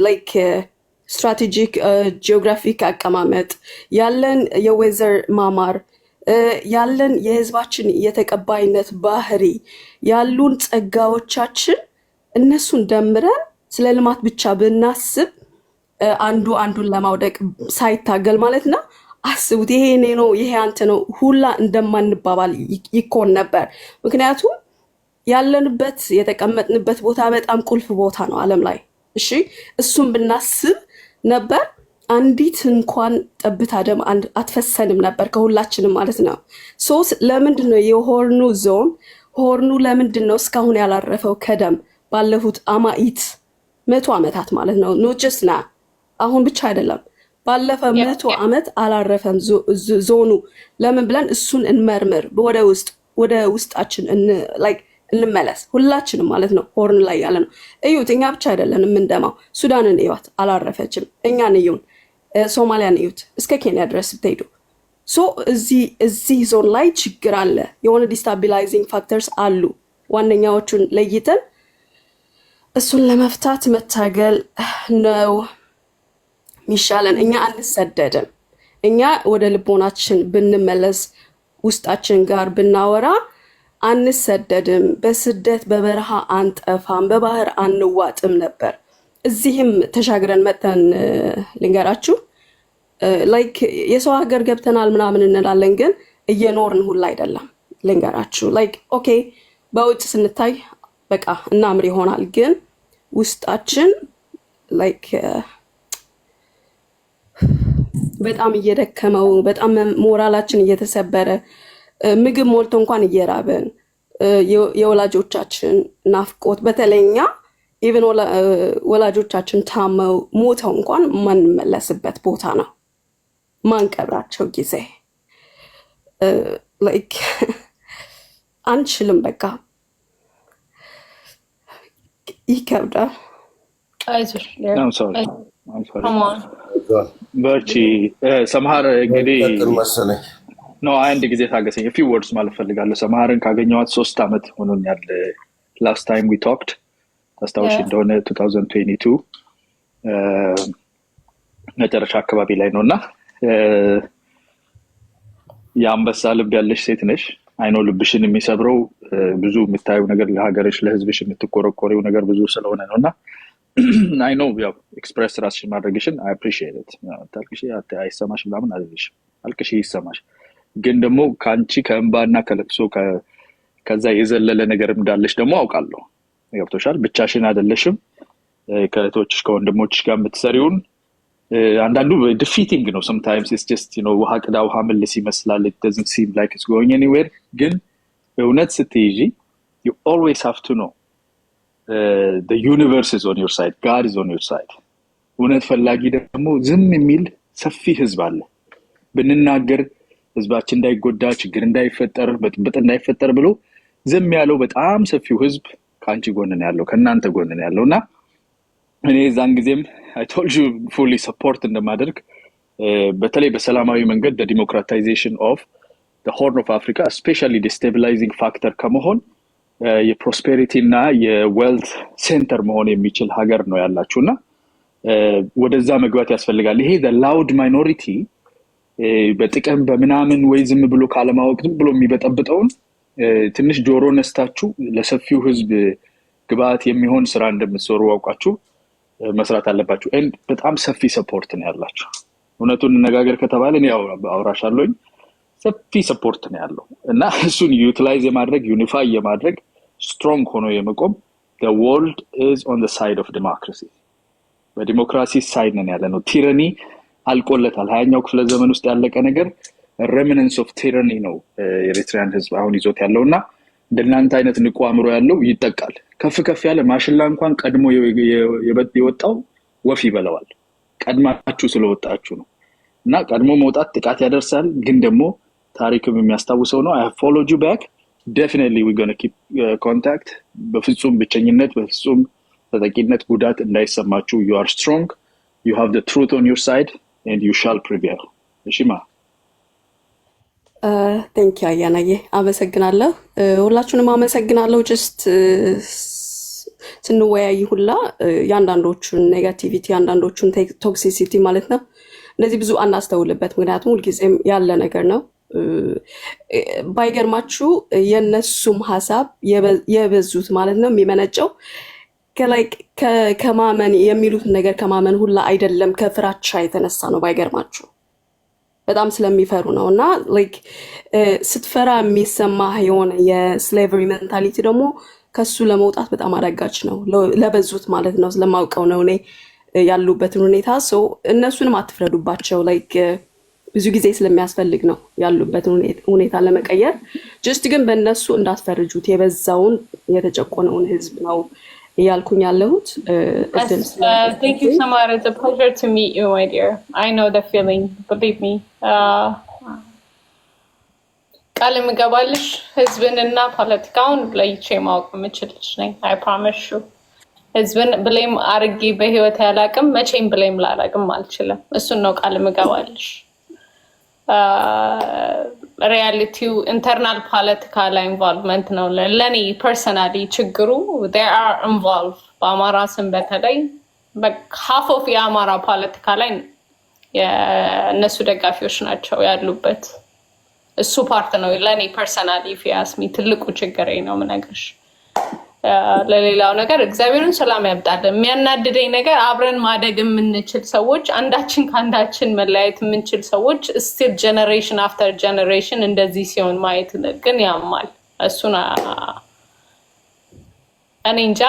ላይክ ስትራቴጂክ ጂኦግራፊክ አቀማመጥ ያለን የዌዘር ማማር ያለን የህዝባችን የተቀባይነት ባህሪ ያሉን ጸጋዎቻችን እነሱን ደምረን ስለ ልማት ብቻ ብናስብ አንዱ አንዱን ለማውደቅ ሳይታገል ማለት ነው። አስቡት፣ ይሄ እኔ ነው ይሄ አንተ ነው ሁላ እንደማንባባል ይኮን ነበር። ምክንያቱም ያለንበት የተቀመጥንበት ቦታ በጣም ቁልፍ ቦታ ነው ዓለም ላይ። እሺ እሱን ብናስብ ነበር አንዲት እንኳን ጠብታ ደም አትፈሰንም ነበር ከሁላችንም ማለት ነው። ሶስ ለምንድን ነው የሆርኑ ዞን ሆርኑ ለምንድን ነው እስካሁን ያላረፈው ከደም ባለፉት አማኢት 100 ዓመታት ማለት ነው። ኖት ጀስት ና አሁን ብቻ አይደለም ባለፈ 100 ዓመት አላረፈም ዞኑ። ለምን ብለን እሱን እንመርምር፣ ወደ ውስጣችን ላይክ እንመለስ ሁላችንም ማለት ነው። ሆርን ላይ ያለ ነው እዩት። እኛ ብቻ አይደለንም የምንደማው። ሱዳንን እዩት አላረፈችም። እኛን እዩን፣ ሶማሊያን እዩት፣ እስከ ኬንያ ድረስ ብትሄዱ። ሶ እዚህ ዞን ላይ ችግር አለ፣ የሆነ ዲስታቢላይዚንግ ፋክተርስ አሉ። ዋነኛዎቹን ለይተን እሱን ለመፍታት መታገል ነው ሚሻለን። እኛ አንሰደድም። እኛ ወደ ልቦናችን ብንመለስ ውስጣችን ጋር ብናወራ አንሰደድም። በስደት በበረሃ አንጠፋም፣ በባህር አንዋጥም ነበር። እዚህም ተሻግረን መተን ልንገራችሁ ላይክ የሰው ሀገር ገብተናል ምናምን እንላለን፣ ግን እየኖርን ሁላ አይደለም። ልንገራችሁ ላይክ ኦኬ በውጭ ስንታይ በቃ እናምር ይሆናል፣ ግን ውስጣችን ላይክ በጣም እየደከመው በጣም ሞራላችን እየተሰበረ ምግብ ሞልቶ እንኳን እየራበን የወላጆቻችን ናፍቆት በተለይኛ ኢቭን ወላጆቻችን ታመው ሞተው እንኳን ማንመለስበት ቦታ ነው ማንቀብራቸው ጊዜ ላይክ አንችልም። በቃ ይከብዳል። አይዞሽ በርቺ። ሰምሃር እንግዲህ ነው አንድ ጊዜ ታገሰኝ። ፊው ወርድስ ማለት ፈልጋለሁ። ሰምሃርን ካገኘኋት 3 ዓመት ሆኖኛል። ላስት ታይም ዊ ቶክድ ታስታውሽ እንደሆነ 2022 መጨረሻ አካባቢ ላይ ነውና የአንበሳ ልብ ያለሽ ሴት ነሽ። አይኖ ልብሽን የሚሰብረው ብዙ የምታየው ነገር ለሀገርሽ ለህዝብሽ የምትቆረቆሪው ነገር ብዙ ስለሆነ ነውና አይ ኖ ያው ኤክስፕረስ ራስሽን ማድረግሽን አይ አፕሪሺየት ኢት። ታልቅሽ አይሰማሽ ምናምን አይደለሽ፣ አልቅሽ ይሰማሽ። ግን ደግሞ ከአንቺ ከእንባና ከለቅሶ ከዛ የዘለለ ነገር እንዳለሽ ደግሞ አውቃለሁ። ገብቶሻል። ብቻሽን አይደለሽም። ከእህቶችሽ ከወንድሞችሽ ጋር የምትሰሪውን አንዳንዱ ዲፊቲንግ ነው። sometimes it's just ውሃ ቅዳ ውሃ መልስ ይመስላል። it doesn't seem like it's going anywhere። ግን እውነት ስትይዢ you always have to know the universe is on your side, God is on your side። እውነት ፈላጊ ደግሞ ዝም የሚል ሰፊ ህዝብ አለ። ብንናገር ህዝባችን እንዳይጎዳ ችግር እንዳይፈጠር በጥብጥ እንዳይፈጠር ብሎ ዝም ያለው በጣም ሰፊው ህዝብ ከአንቺ ጎን ነው ያለው፣ ከእናንተ ጎን ነው ያለውና እኔ ዛን ጊዜም I told you fully support እንደማደርግ በተለይ በሰላማዊ መንገድ the democratization of the Horn of Africa especially the stabilizing factor ከመሆን የፕሮስፔሪቲ እና የዌልት ሴንተር መሆን የሚችል ሀገር ነው ያላችሁና ወደዛ መግባት ያስፈልጋል። ይሄ the loud minority በጥቅም በመናምን ወይ ዝም ብሎ ካለማወቅ ዝም ብሎ የሚበጠብጠውን ትንሽ ጆሮ ነስታችሁ ለሰፊው ህዝብ ግብአት የሚሆን ስራ እንደምትሰሩ አውቃችሁ መስራት አለባችሁ። በጣም ሰፊ ሰፖርት ነው ያላችሁ። እውነቱን እንነጋገር ከተባለ እኔ አውራሻለሁኝ ሰፊ ሰፖርት ነው ያለው እና እሱን ዩቲላይዝ የማድረግ ዩኒፋይ የማድረግ ስትሮንግ ሆኖ የመቆም the world is on the side of democracy። በዲሞክራሲ ሳይድ ነን ያለ ነው። ቲራኒ አልቆለታል። 20ኛው ክፍለ ዘመን ውስጥ ያለቀ ነገር remnants of tyranny ነው ኤሪትሪያን ህዝብ አሁን ይዞት ያለውና እንደናንተ አይነት ንቁ አእምሮ ያለው ይጠቃል። ከፍ ያለ ማሽላ እንኳን ቀድሞ የወጣው ወፍ ይበላዋል። ቀድማችሁ ስለወጣችሁ ነው እና ቀድሞ መውጣት ጥቃት ያደርሳል። ግን ደግሞ ታሪክም የሚያስታውሰው ነው። I have followed you back. Definitely we're going to keep contact። በፍጹም ብቸኝነት በፍጹም ተጠቂነት ጉዳት እንዳይሰማችሁ። You are strong. You have the truth on your side and you shall prevail። እሺማ ቴንክ ዩ አያናዬ፣ አመሰግናለሁ። ሁላችሁንም አመሰግናለሁ። ጀስት ስንወያይ ሁላ ያንዳንዶቹን ኔጋቲቪቲ ያንዳንዶቹን ቶክሲሲቲ ማለት ነው እንደዚህ ብዙ አናስተውልበት ምክንያቱም ሁልጊዜም ያለ ነገር ነው ባይገርማችሁ የነሱም ሐሳብ የበዙት ማለት ነው የሚመነጨው ከማመን የሚሉት ነገር ከማመን ሁላ አይደለም ከፍራቻ የተነሳ ነው ባይገርማችሁ በጣም ስለሚፈሩ ነውና ላይክ ስትፈራ የሚሰማህ የሆነ የስሌቨሪ ሜንታሊቲ ደግሞ ከሱ ለመውጣት በጣም አዳጋች ነው ለበዙት ማለት ነው ስለማውቀው ነው እኔ ያሉበትን ሁኔታ ሶ እነሱንም አትፍረዱባቸው ላይክ ብዙ ጊዜ ስለሚያስፈልግ ነው ያሉበትን ሁኔታ ለመቀየር ጀስት ግን በእነሱ እንዳትፈርጁት የበዛውን የተጨቆነውን ህዝብ ነው ያልኩኝ ያለሁት thank you so much it's a pleasure to meet you my dear I know the feeling believe me ቃል ምገባልሽ ህዝብንና ፖለቲካውን ለይቼ ማወቅ የምችልሽ ነኝ I promise you ህዝብን ብሌም አርጌ በህይወት ያላቅም መቼም ብሌም ላላቅም አልችልም እሱን ነው ቃል ምገባልሽ ሪያሊቲው ኢንተርናል ፖለቲካል ኢንቮልቭመንት ነው ለኔ ፐርሰናሊ ችግሩ they are involved በአማራ ስም በተለይ half of የአማራ ፖለቲካ ላይ የነሱ ደጋፊዎች ናቸው ያሉበት እሱ ፓርት ነው ለኔ ፐርሰናሊ if you ask me ትልቁ ችግሬ ነው ምነግርሽ ለሌላው ነገር እግዚአብሔርን ሰላም ያብጣልን የሚያናድደኝ ነገር አብረን ማደግ የምንችል ሰዎች አንዳችን ካንዳችን መለያየት የምንችል ሰዎች still generation after generation እንደዚህ ሲሆን ማየት ግን ያማል እሱና እኔ እንጃ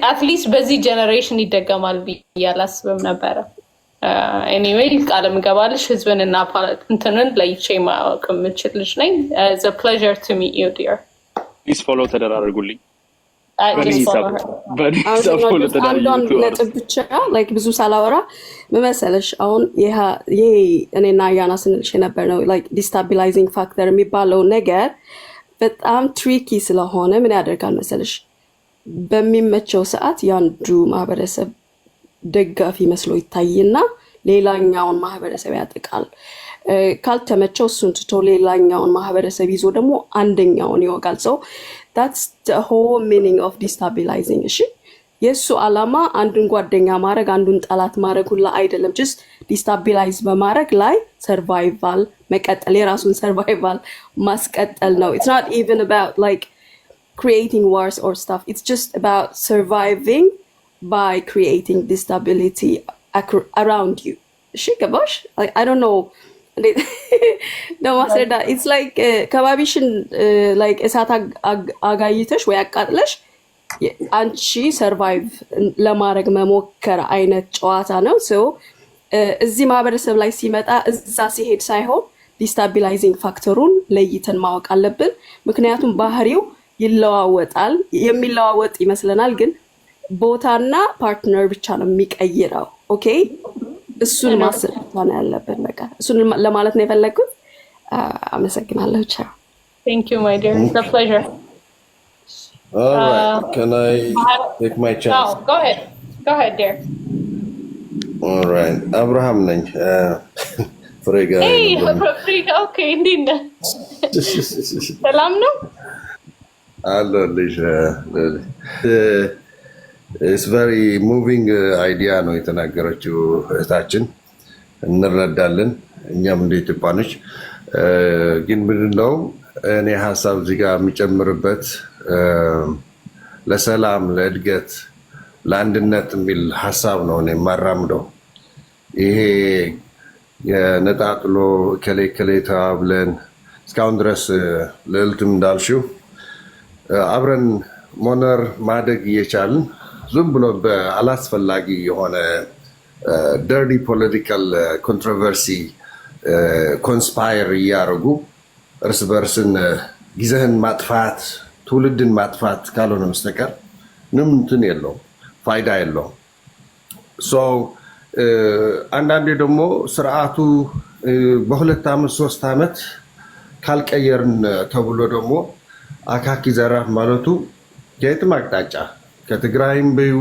at least በዚህ generation ይደገማል ብያላስብም ነበር anyway ቃል ምገባልሽ ህዝብንና እንትንን ለይቼ ማወቅ የምችል ልጅ ነኝ it's a pleasure to meet you dear please follow ተደራርጉልኝ ብቻ ላይክ ብዙ ሳላወራ መመሰለሽ አሁን ይሄ እኔና ያና ስንልሽ ነበር ነው ላይክ ዲስታቢላይዚንግ ፋክተር የሚባለው ነገር በጣም ትሪኪ ስለሆነ ምን ያደርጋል መሰለሽ በሚመቸው ሰዓት ያንዱ ማህበረሰብ ደጋፊ መስሎ ይታይና ሌላኛውን ማህበረሰብ ያጠቃል ካልተመቸው እሱን ትቶ ሌላኛውን ማህበረሰብ ይዞ ደግሞ አንደኛውን ይወጋል so that's the whole meaning of destabilizing እሺ የሱ አላማ አንዱን ጓደኛ ማድረግ አንዱን ጠላት ማድረግ ሁላ አይደለም just destabilize በማድረግ ላይ survival መቀጠል የራሱን survival ማስቀጠል ነው it's not even about like creating wars or stuff it's just about surviving by creating instability around you እሺ ገባሽ I don't know no ማስረዳ it's like ከባቢሽን like እሳት አጋይተሽ ወይ አቃጥለሽ አንቺ ሰርቫይቭ ለማድረግ መሞከር አይነት ጨዋታ ነው so እዚህ ማህበረሰብ ላይ ሲመጣ እዛ ሲሄድ ሳይሆን ዲስታቢላይዚንግ ፋክተሩን ለይተን ማወቅ አለብን ምክንያቱም ባህሪው ይለዋወጣል የሚለዋወጥ ይመስለናል ግን ቦታና ፓርትነር ብቻ ነው የሚቀይረው ኦኬ እሱን ማሰብ ነው ያለብን በቃ እሱን ለማለት ነው የፈለኩት አመሰግናለሁ ቻው thank you my dear it's a pleasure all right can I take my chance go ahead dear all right Abraham ነኝ ፍሬጋ hey ፍሬጋ okay እንዴት ነህ ሰላም ነው አለልሽ it's very moving idea ነው የተናገረችው እህታችን እንረዳለን እኛም እንደ ኢትዮጵያኖች ግን ምንድነው እኔ ሐሳብ እዚህ ጋር የሚጨምርበት ለሰላም ለእድገት ለአንድነት የሚል ሐሳብ ነው እኔ ማራምደው ይሄ የነጣጥሎ ከሌ ተባብለን እስካሁን ድረስ ለልትም እንዳልሽው አብረን ሞነር ማደግ እየቻልን ዝም ብሎ በአላስፈላጊ የሆነ ደርቲ ፖለቲካል ኮንትሮቨርሲ ኮንስፓየር እያደረጉ እርስ በርስን ጊዜህን ማጥፋት ትውልድን ማጥፋት ካልሆነ በስተቀር ምንም እንትን የለውም ፋይዳ የለውም አንዳንዴ ደግሞ ስርዓቱ በሁለት ዓመት 3 ዓመት ካልቀየርን ተብሎ ደግሞ አካኪ ዘራፍ ማለቱ ከየትም አቅጣጫ ከትግራይም በዩ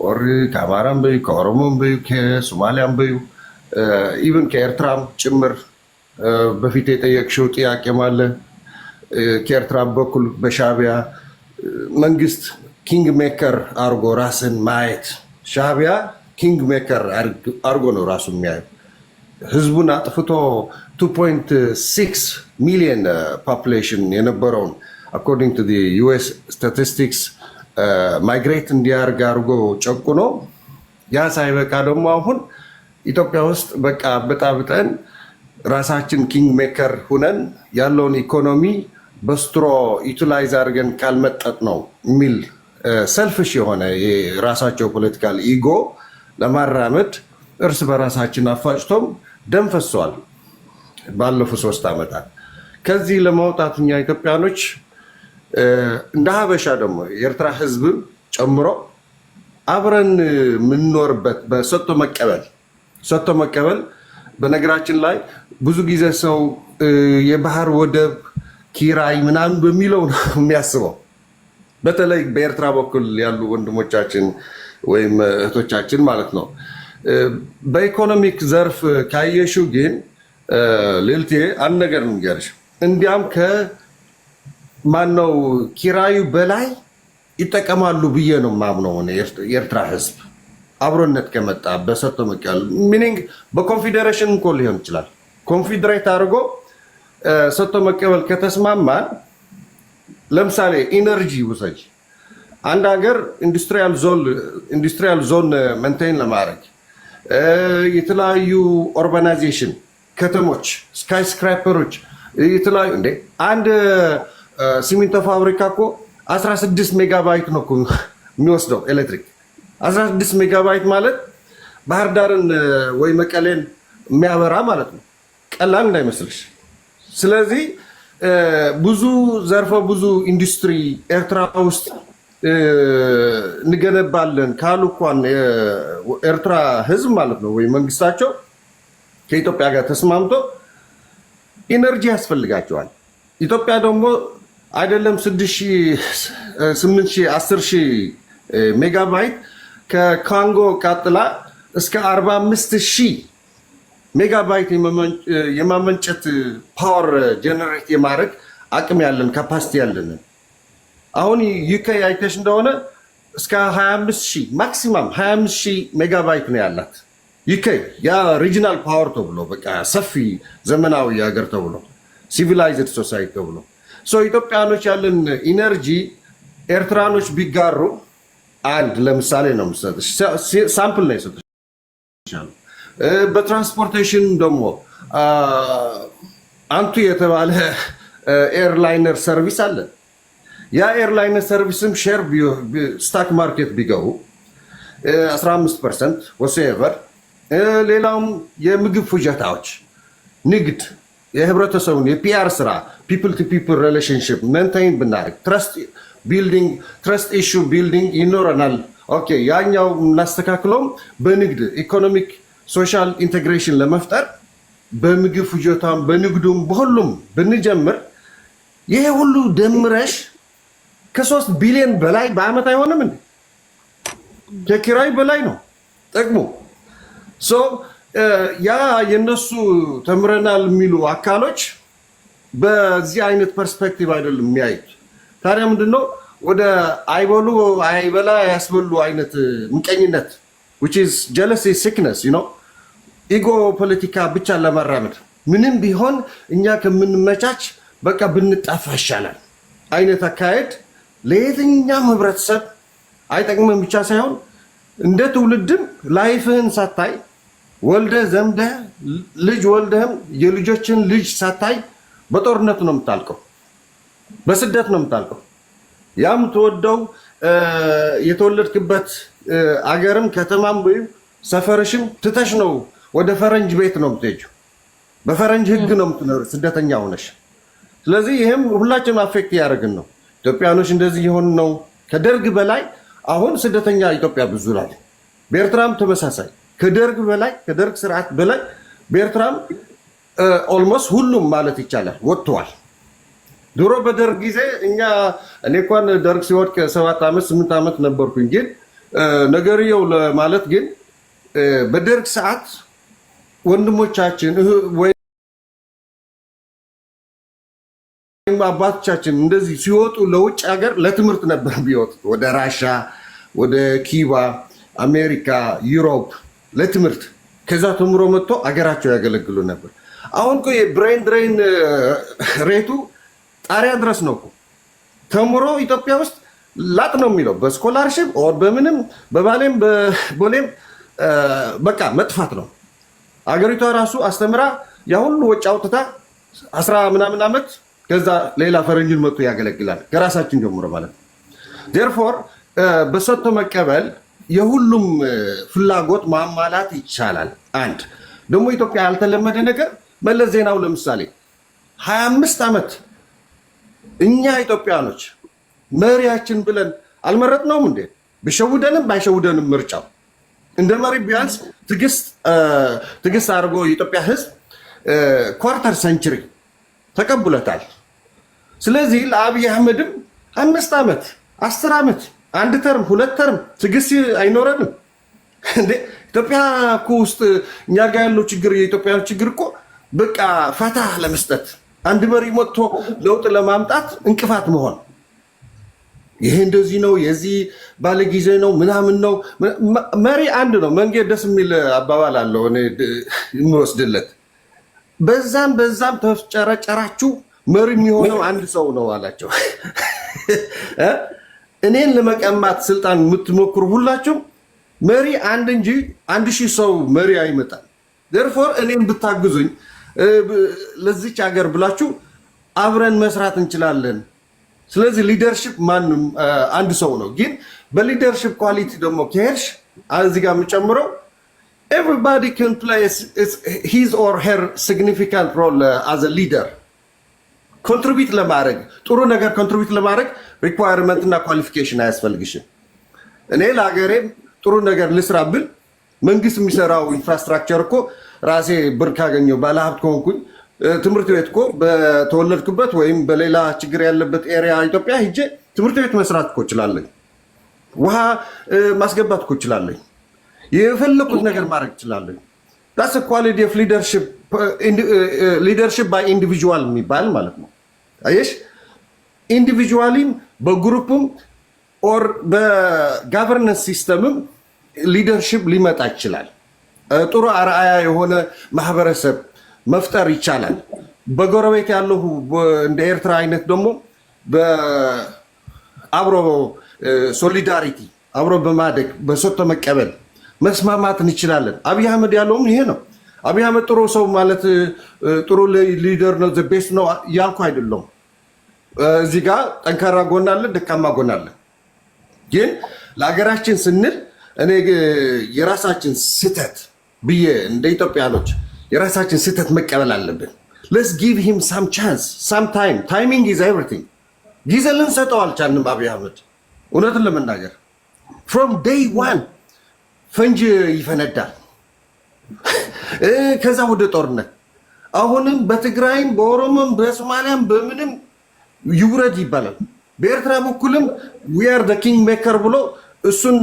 ኦር ከአማራም በዩ ከኦሮሞም በዩ ከሶማሊያም በዩ ኢቨን ከኤርትራም ጭምር በፊት የጠየቅሽው ጥያቄ ማለ ከኤርትራ በኩል በሻዕቢያ መንግስት ኪንግ ሜከር አርጎ ራስን ማየት ሻዕቢያ ኪንግ ሜከር አርጎ ነው ራሱ የሚያየው። ህዝቡን አጥፍቶ 2.6 ሚሊዮን ፖፑሌሽን የነበረውን አኮርዲንግ ቱ ዩኤስ ስታቲስቲክስ ማይግሬት እንዲያርግ አርጎ ጨቁኖ ያ ሳይበቃ ደግሞ አሁን ኢትዮጵያ ውስጥ በቃ በጣብጠን ራሳችን ኪንግ ሜከር ሁነን ያለውን ኢኮኖሚ በስትሮ ዩቲላይዝ አድርገን ካልመጠጥ ነው የሚል ሰልፍሽ የሆነ የራሳቸው ፖለቲካል ኢጎ ለማራመድ እርስ በራሳችን አፋጭቶም ደም ፈሷል ባለፉት 3 ዓመታት። ከዚህ ለማውጣት እኛ ኢትዮጵያኖች እንደ ሀበሻ ደግሞ የኤርትራ ህዝብ ጨምሮ አብረን የምንኖርበት በሰጥቶ መቀበል በነገራችን ላይ ብዙ ጊዜ ሰው የባህር ወደብ ኪራይ ምናምን በሚለው ነው የሚያስበው። በተለይ በኤርትራ በኩል ያሉ ወንድሞቻችን ወይም እህቶቻችን ማለት ነው። በኢኮኖሚክ ዘርፍ ካየሹ ግን ልልቴ አንድ ነገር ንገርሽ፣ እንዲያም ከማነው ኪራዩ በላይ ይጠቀማሉ ብዬ ነው የማምነው የኤርትራ ህዝብ አብሮነት ከመጣ በሰጥቶ መቀበል ሚኒንግ በኮንፌዴሬሽን እኮ ሊሆን ይችላል። ኮንፌዴሬት አድርጎ ሰጥቶ መቀበል ከተስማማን ለምሳሌ ኢነርጂ ውሰጅ። አንድ ሀገር ኢንዱስትሪያል ዞን መንቴን ለማድረግ የተለያዩ ኦርጋናይዜሽን ከተሞች፣ ስካይ ስክራፐሮች የተለያዩ አንድ ሲሚንቶ ፋብሪካ እኮ 16 ሜጋባይት ነው የሚወስደው ኤሌክትሪክ። 16 ሜጋባይት ማለት ባህር ዳርን ወይ መቀሌን የሚያበራ ማለት ነው። ቀላል እንዳይመስልሽ። ስለዚህ ብዙ ዘርፈ ብዙ ኢንዱስትሪ ኤርትራ ውስጥ እንገነባለን ካሉ እንኳን ኤርትራ ህዝብ ማለት ነው ወይ መንግስታቸው ከኢትዮጵያ ጋር ተስማምቶ ኢነርጂ ያስፈልጋቸዋል። ኢትዮጵያ ደግሞ አይደለም 6,000፣ 8,000፣ 10,000 ሜጋባይት ከካንጎ ቀጥላ እስከ 45,000 ሜጋባይት የማመንጨት ፓወር ጀነሬት የማድረግ አቅም ያለን ካፓሲቲ ያለን። አሁን ዩኬ አይተሽ እንደሆነ እስከ 25,000 ማክሲማም 25,000 ሜጋባይት ነው ያላት ዩኬ። ያ ሪጂናል ፓወር ተብሎ በቃ ሰፊ ዘመናዊ ሀገር ተብሎ ሲቪላይዝድ ሶሳይቲ ተብሎ ኢትዮጵያኖች ያለን ኢነርጂ ኤርትራኖች ቢጋሩ አንድ ለምሳሌ ነው የምሰጥሽ፣ ሳምፕል ነው የሰጥሽ። በትራንስፖርቴሽን ደግሞ አንቱ የተባለ ኤርላይነር ሰርቪስ አለ። ያ ኤርላይነር ሰርቪስም ሼር ስታክ ማርኬት ቢገቡ 15% ወሴቨር። ሌላውም የምግብ ፍጆታዎች፣ ንግድ፣ የህብረተሰቡን የፒአር ስራ ፒፕል ቱ ፒፕል ሪሌሽንሽፕ ሜንቴን ብናደርግ ትረስት ኢሹ ቢልዲንግ ይኖረናል። ኦኬ ያኛው እናስተካክለውም በንግድ ኢኮኖሚክ ሶሻል ኢንቴግሬሽን ለመፍጠር በምግብ ፍጆታም በንግዱም በሁሉም ብንጀምር ይሄ ሁሉ ደምረሽ ከ3 ቢሊዮን በላይ በአመት አይሆንም እንዴ? ከኪራይ በላይ ነው ጥቅሙ። ያ የነሱ ተምረናል የሚሉ አካሎች በዚህ አይነት ፐርስፔክቲቭ አይደለም የሚያዩት። ታዲያ ምንድነው ወደ አይበሉ አይበላ ያስበሉ አይነት ምቀኝነት which is jealousy sickness ኢጎ ፖለቲካ ብቻ ለማራመድ ምንም ቢሆን እኛ ከምንመቻች በቃ ብንጣፋ ይሻላል አይነት አካሄድ ለየትኛም ህብረተሰብ አይጠቅምም ብቻ ሳይሆን እንደ ትውልድም ላይፍህን ሳታይ ወልደህ ዘምደህ ልጅ ወልደህም የልጆችን ልጅ ሳታይ በጦርነት ነው የምታልቀው፣ በስደት ነው የምታልቀው። ያም ተወደው የተወለድክበት አገርም ከተማም ወይም ሰፈርሽም ትተሽ ነው ወደ ፈረንጅ ቤት ነው የምትሄጂው። በፈረንጅ ህግ ነው የምትኖር ስደተኛ ሆነሽ። ስለዚህ ይህም ሁላችንም አፌክት ያደርግን ነው። ኢትዮጵያኖች እንደዚህ የሆን ነው። ከደርግ በላይ አሁን ስደተኛ ኢትዮጵያ ብዙ ላይ፣ በኤርትራም ተመሳሳይ ከደርግ በላይ ከደርግ ስርዓት በላይ በኤርትራም ኦልሞስት ሁሉም ማለት ይቻላል ወጥተዋል። ድሮ በደርግ ጊዜ እኔ እንኳን ደርግ ሲወድቅ 7 ዓመት 8 ዓመት ነበርኩኝ። ግን ነገርየው ማለት ግን በደርግ ሰዓት ወንድሞቻችን ወይም ወይም አባቶቻችን እንደዚህ ሲወጡ ለውጭ ሀገር ለትምህርት ነበር ቢወጡት፣ ወደ ራሻ፣ ወደ ኪባ፣ አሜሪካ፣ ዩሮፕ ለትምህርት። ከዛ ተምሮ መጥቶ አገራቸው ያገለግሉ ነበር። አሁን እኮ የብሬን ድሬን ሬቱ ጣሪያ ድረስ ነው እኮ። ተምሮ ኢትዮጵያ ውስጥ ላጥ ነው የሚለው በስኮላርሽፕ ኦር በምንም በባሌም በቦሌም በቃ መጥፋት ነው። አገሪቷ ራሱ አስተምራ ያሁሉ ወጪ አውጥታ 10 ምናምን ዓመት ከዛ ሌላ ፈረንጅን መጥቶ ያገለግላል ከራሳችን ጀምሮ ማለት ነው። ዴርፎር በሰጥቶ መቀበል የሁሉም ፍላጎት ማሟላት ይቻላል። አንድ ደግሞ ኢትዮጵያ ያልተለመደ ነገር መለስ ዜናው ለምሳሌ 25 ዓመት እኛ ኢትዮጵያኖች መሪያችን ብለን አልመረጥነውም እንዴ? ቢሸውደንም ባይሸውደንም ምርጫው እንደ መሪ ቢያንስ ትግስት አድርጎ የኢትዮጵያ ሕዝብ ኳርተር ሰንቸሪ ተቀብሎታል። ስለዚህ ለአብይ አህመድም 5 ዓመት 10 ዓመት 1 ተርም 2 ተርም ትግስት አይኖረንም እንዴ? ኢትዮጵያ እኮ ውስጥ እኛ ጋር ያለው ችግር የኢትዮጵያ ችግር እኮ በቃ ፈታ ለመስጠት አንድ መሪ መጥቶ ለውጥ ለማምጣት እንቅፋት መሆን ይሄ እንደዚህ ነው የዚህ ባለጊዜ ነው ምናምን ነው። መሪ አንድ ነው። መንገድ ደስ የሚል አባባል አለው እኔ የምወስድለት በዛም ተጨረጨራችሁ መሪ የሚሆነው አንድ ሰው ነው አላቸው። እኔን ለመቀማት ስልጣን የምትሞክሩ ሁላችሁም መሪ አንድ እንጂ 1000 ሰው መሪ አይመጣም። therefore እኔን ብታግዙኝ ለዚች ሀገር ብላችሁ አብረን መስራት እንችላለን። ስለዚህ ሊደርሺፕ ማንም አንድ ሰው ነው፣ ግን በሊደርሺፕ ኳሊቲ ደግሞ ከሄድሽ እዚህ ጋር የምጨምረው everybody can play his or her significant role as a leader ኮንትሪቢዩት ለማድረግ ጥሩ ነገር ኮንትሪቢዩት ለማድረግ ሪኳየርመንት እና ኳሊፊኬሽን አያስፈልግሽም። እኔ ለሀገሬ ጥሩ ነገር ልስራ ብል መንግስት የሚሰራው ኢንፍራስትራክቸር እኮ ራሴ ብር ካገኘው ባለሀብት ከሆንኩኝ ትምህርት ቤት እኮ በተወለድኩበት ወይም በሌላ ችግር ያለበት ኤሪያ ኢትዮጵያ ሂጄ ትምህርት ቤት መስራት እኮ እችላለሁ። ውሃ ማስገባት እኮ እችላለሁ። የፈለኩት ነገር ማድረግ እችላለሁ። ዳስ ኳሊቲ ኦፍ ሊደርሺፕ ባይ ኢንዲቪጁዋል የሚባል ማለት ነው። አየሽ ኢንዲቪጁዋሊም በግሩፕም ኦር በጋቨርነንስ ሲስተምም ሊደርሺፕ ሊመጣ ይችላል። ጥሩ አርአያ የሆነ ማህበረሰብ መፍጠር ይቻላል። በጎረቤት ያለው እንደ ኤርትራ አይነት ደግሞ አብሮ ሶሊዳሪቲ አብሮ በማደግ በሰጥቶ መቀበል መስማማት እንችላለን። አብይ አህመድ ያለውም ይሄ ነው። አብይ አህመድ ጥሩ ሰው ማለት ጥሩ ሊደር ነው ቤስት ነው ያልኩ አይደለም። እዚህ ጋር ጠንካራ ጎን አለ፣ ደካማ ጎን አለ። ግን ለሀገራችን ስንል እኔ የራሳችን ስህተት ብዬ እንደ ኢትዮጵያኖች የራሳችን ስህተት መቀበል አለብን። let's give him some chance some time timing is everything ጊዜ ልንሰጠው አልቻልንም። አብይ አህመድ እውነትን ለመናገር from day one ፈንጅ ይፈነዳል። ከዛ ወደ ጦርነት አሁንም በትግራይም በኦሮሞም በሶማሊያም በምንም ይውረድ ይባላል። በኤርትራ በኩልም we are the king maker ብሎ እሱን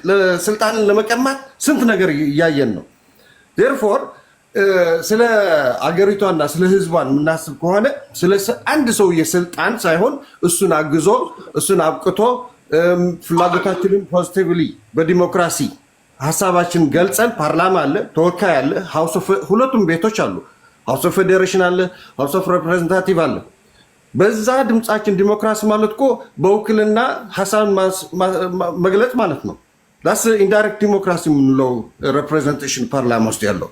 ለስልጣንን ለመቀማት ስንት ነገር እያየን ነው። therefore ስለ አገሪቷና ስለ ህዝቧን የምናስብ ከሆነ ስለ አንድ ሰው የስልጣን ሳይሆን እሱን አግዞ እሱን አብቅቶ ፍላጎታችንን ፖዚቲቭሊ በዲሞክራሲ ሀሳባችን ገልጸን ፓርላማ አለ፣ ተወካይ አለ፣ ሁለቱም ቤቶች አሉ። ሃውስ ኦፍ ፌዴሬሽን አለ፣ ሃውስ ኦፍ ሬፕሬዘንታቲቭ አለ። በዛ ድምፃችን ዲሞክራሲ ማለት እኮ በውክልና ሀሳብን መግለጽ ማለት ነው። ዳስ ኢንዳይሬክት ዲሞክራሲ የምንለው ሬፕሬዘንቴሽን ፓርላማ ውስጥ ያለው።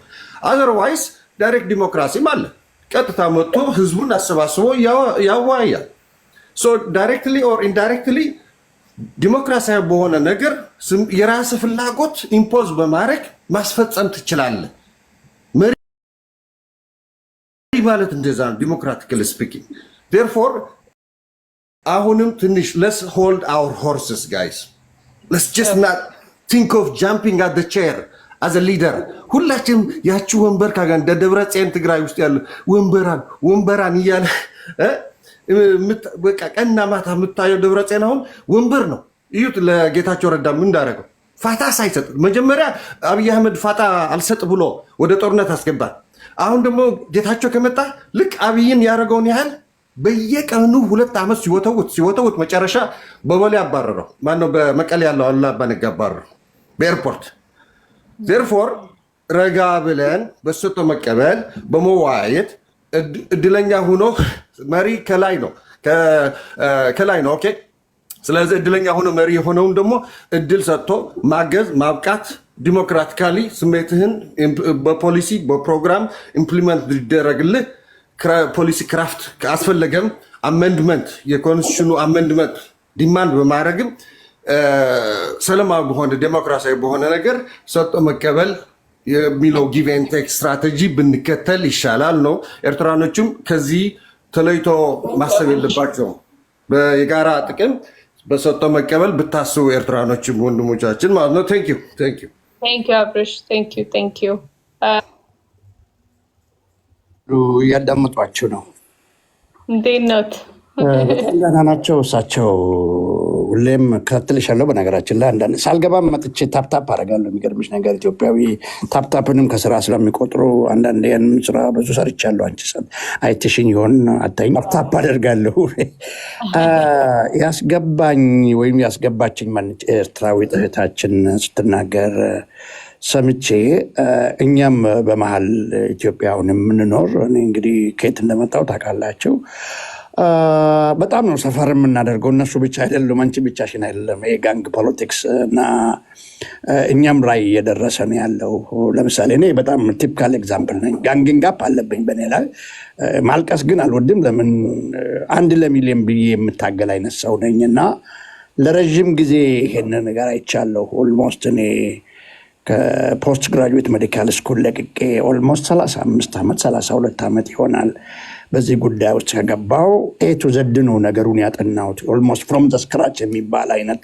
አዘርዋይስ ዳይሬክት ዲሞክራሲም አለ፣ ቀጥታ መጥቶ ህዝቡን አሰባስቦ ያወያያል። ሶ ዳይሬክትሊ ኦር ኢንዳይሬክትሊ ዲሞክራሲያዊ በሆነ ነገር የራስ ፍላጎት ኢምፖዝ በማድረግ ማስፈጸም ትችላለህ። መሪ ማለት እንደዛ ነው፣ ዲሞክራቲካሊ ስፒኪንግ። ዴርፎር አሁንም ትንሽ let's hold our horses guys, let's just not think of jumping at the chair as a leader። ሁላችንም ያቺ ወንበር ካጋ እንደ ደብረጽዮን ትግራይ ውስጥ ያለ ወንበራን እያለ በቃ ቀንና ማታ የምታየው ደብረጽዮን አሁን ወንበር ነው። እዩት ለጌታቸው ረዳ ምን እንዳደረገው ፋታ ሳይሰጥ። መጀመሪያ አብይ አህመድ ፋታ አልሰጥ ብሎ ወደ ጦርነት አስገባል። አሁን ደግሞ ጌታቸው ከመጣ ልክ አብይን ያደረገውን ያህል በየቀኑ 2 ዓመት ሲወተውት መጨረሻ በቦሌ አባረረው። ማነው በመቀሌ ያለው አሉላ አባነጋ አባረረው በኤርፖርት። ዜርፎር ረጋ ብለን በሰጥቶ መቀበል በመዋየት እድለኛ ሆኖ መሪ ከላይ ነው። ኦኬ። ስለዚህ እድለኛ ሆኖ መሪ የሆነውን ደግሞ እድል ሰጥቶ ማገዝ ማብቃት ዲሞክራቲካሊ ስሜትህን በፖሊሲ በፕሮግራም ኢምፕሊመንት ሊደረግልህ ፖሊሲ ክራፍት ካስፈለገም አሜንድመንት የኮንስቲቱሽኑ አሜንድመንት ዲማንድ በማድረግም ሰላማዊ በሆነ ዴሞክራሲያዊ በሆነ ነገር ሰጥቶ መቀበል የሚለው ጊቭ ኤንድ ቴክ ስትራቴጂ ብንከተል ይሻላል ነው። ኤርትራኖችም ከዚህ ተለይቶ ማሰብ የለባቸውም። የጋራ ጥቅም በሰጥቶ መቀበል ብታስቡ ኤርትራኖችም ወንድሞቻችን ማለት ነው። ቴንክ ዩ አብርሽ። ቴንክ ዩ እያዳመጧችሁ ነው። እንዴት ነት? በጣም ደህና ናቸው እሳቸው። ሁሌም እከታተልሻለሁ። በነገራችን ላይ አንዳንድ ሳልገባም መጥቼ ታፕታፕ አደርጋለሁ። የሚገርምሽ ነገር ኢትዮጵያዊ ታፕታፕንም ከስራ ስለሚቆጥሩ አንዳንድ ያንን ስራ ብዙ ሰርቻለሁ። አንቺ አይተሽኝ ይሆን አታኝ ታፕታፕ አደርጋለሁ። ያስገባኝ ወይም ያስገባችኝ ማንጭ ኤርትራዊ እህታችን ስትናገር ሰምቼ እኛም በመሀል ኢትዮጵያውን የምንኖር እኔ እንግዲህ ከየት እንደመጣሁ ታውቃላችሁ። በጣም ነው ሰፈር የምናደርገው። እነሱ ብቻ አይደሉም፣ አንቺ ብቻሽን አይደለም። የጋንግ ፖለቲክስ እና እኛም ላይ እየደረሰ ነው ያለው። ለምሳሌ እኔ በጣም ቲፒካል ኤግዛምፕል ነኝ። ጋንጊንግ አፕ አለብኝ በእኔ ላይ። ማልቀስ ግን አልወድም። ለምን 1 ለሚሊዮን ብዬ የምታገል አይነት ሰው ነኝ እና ለረዥም ጊዜ ይሄን ነገር አይቻለሁ። ኦልሞስት እኔ ከፖስት ግራጁዌት ሜዲካል ስኩል ለቅቄ ኦልሞስት 35 ዓመት 32 ዓመት ይሆናል በዚህ ጉዳይ ውስጥ ከገባው። ኤቱ ዘድ ነው ነገሩን ያጠናሁት። ኦልሞስት ፍሮም ዘ ስክራች የሚባል አይነት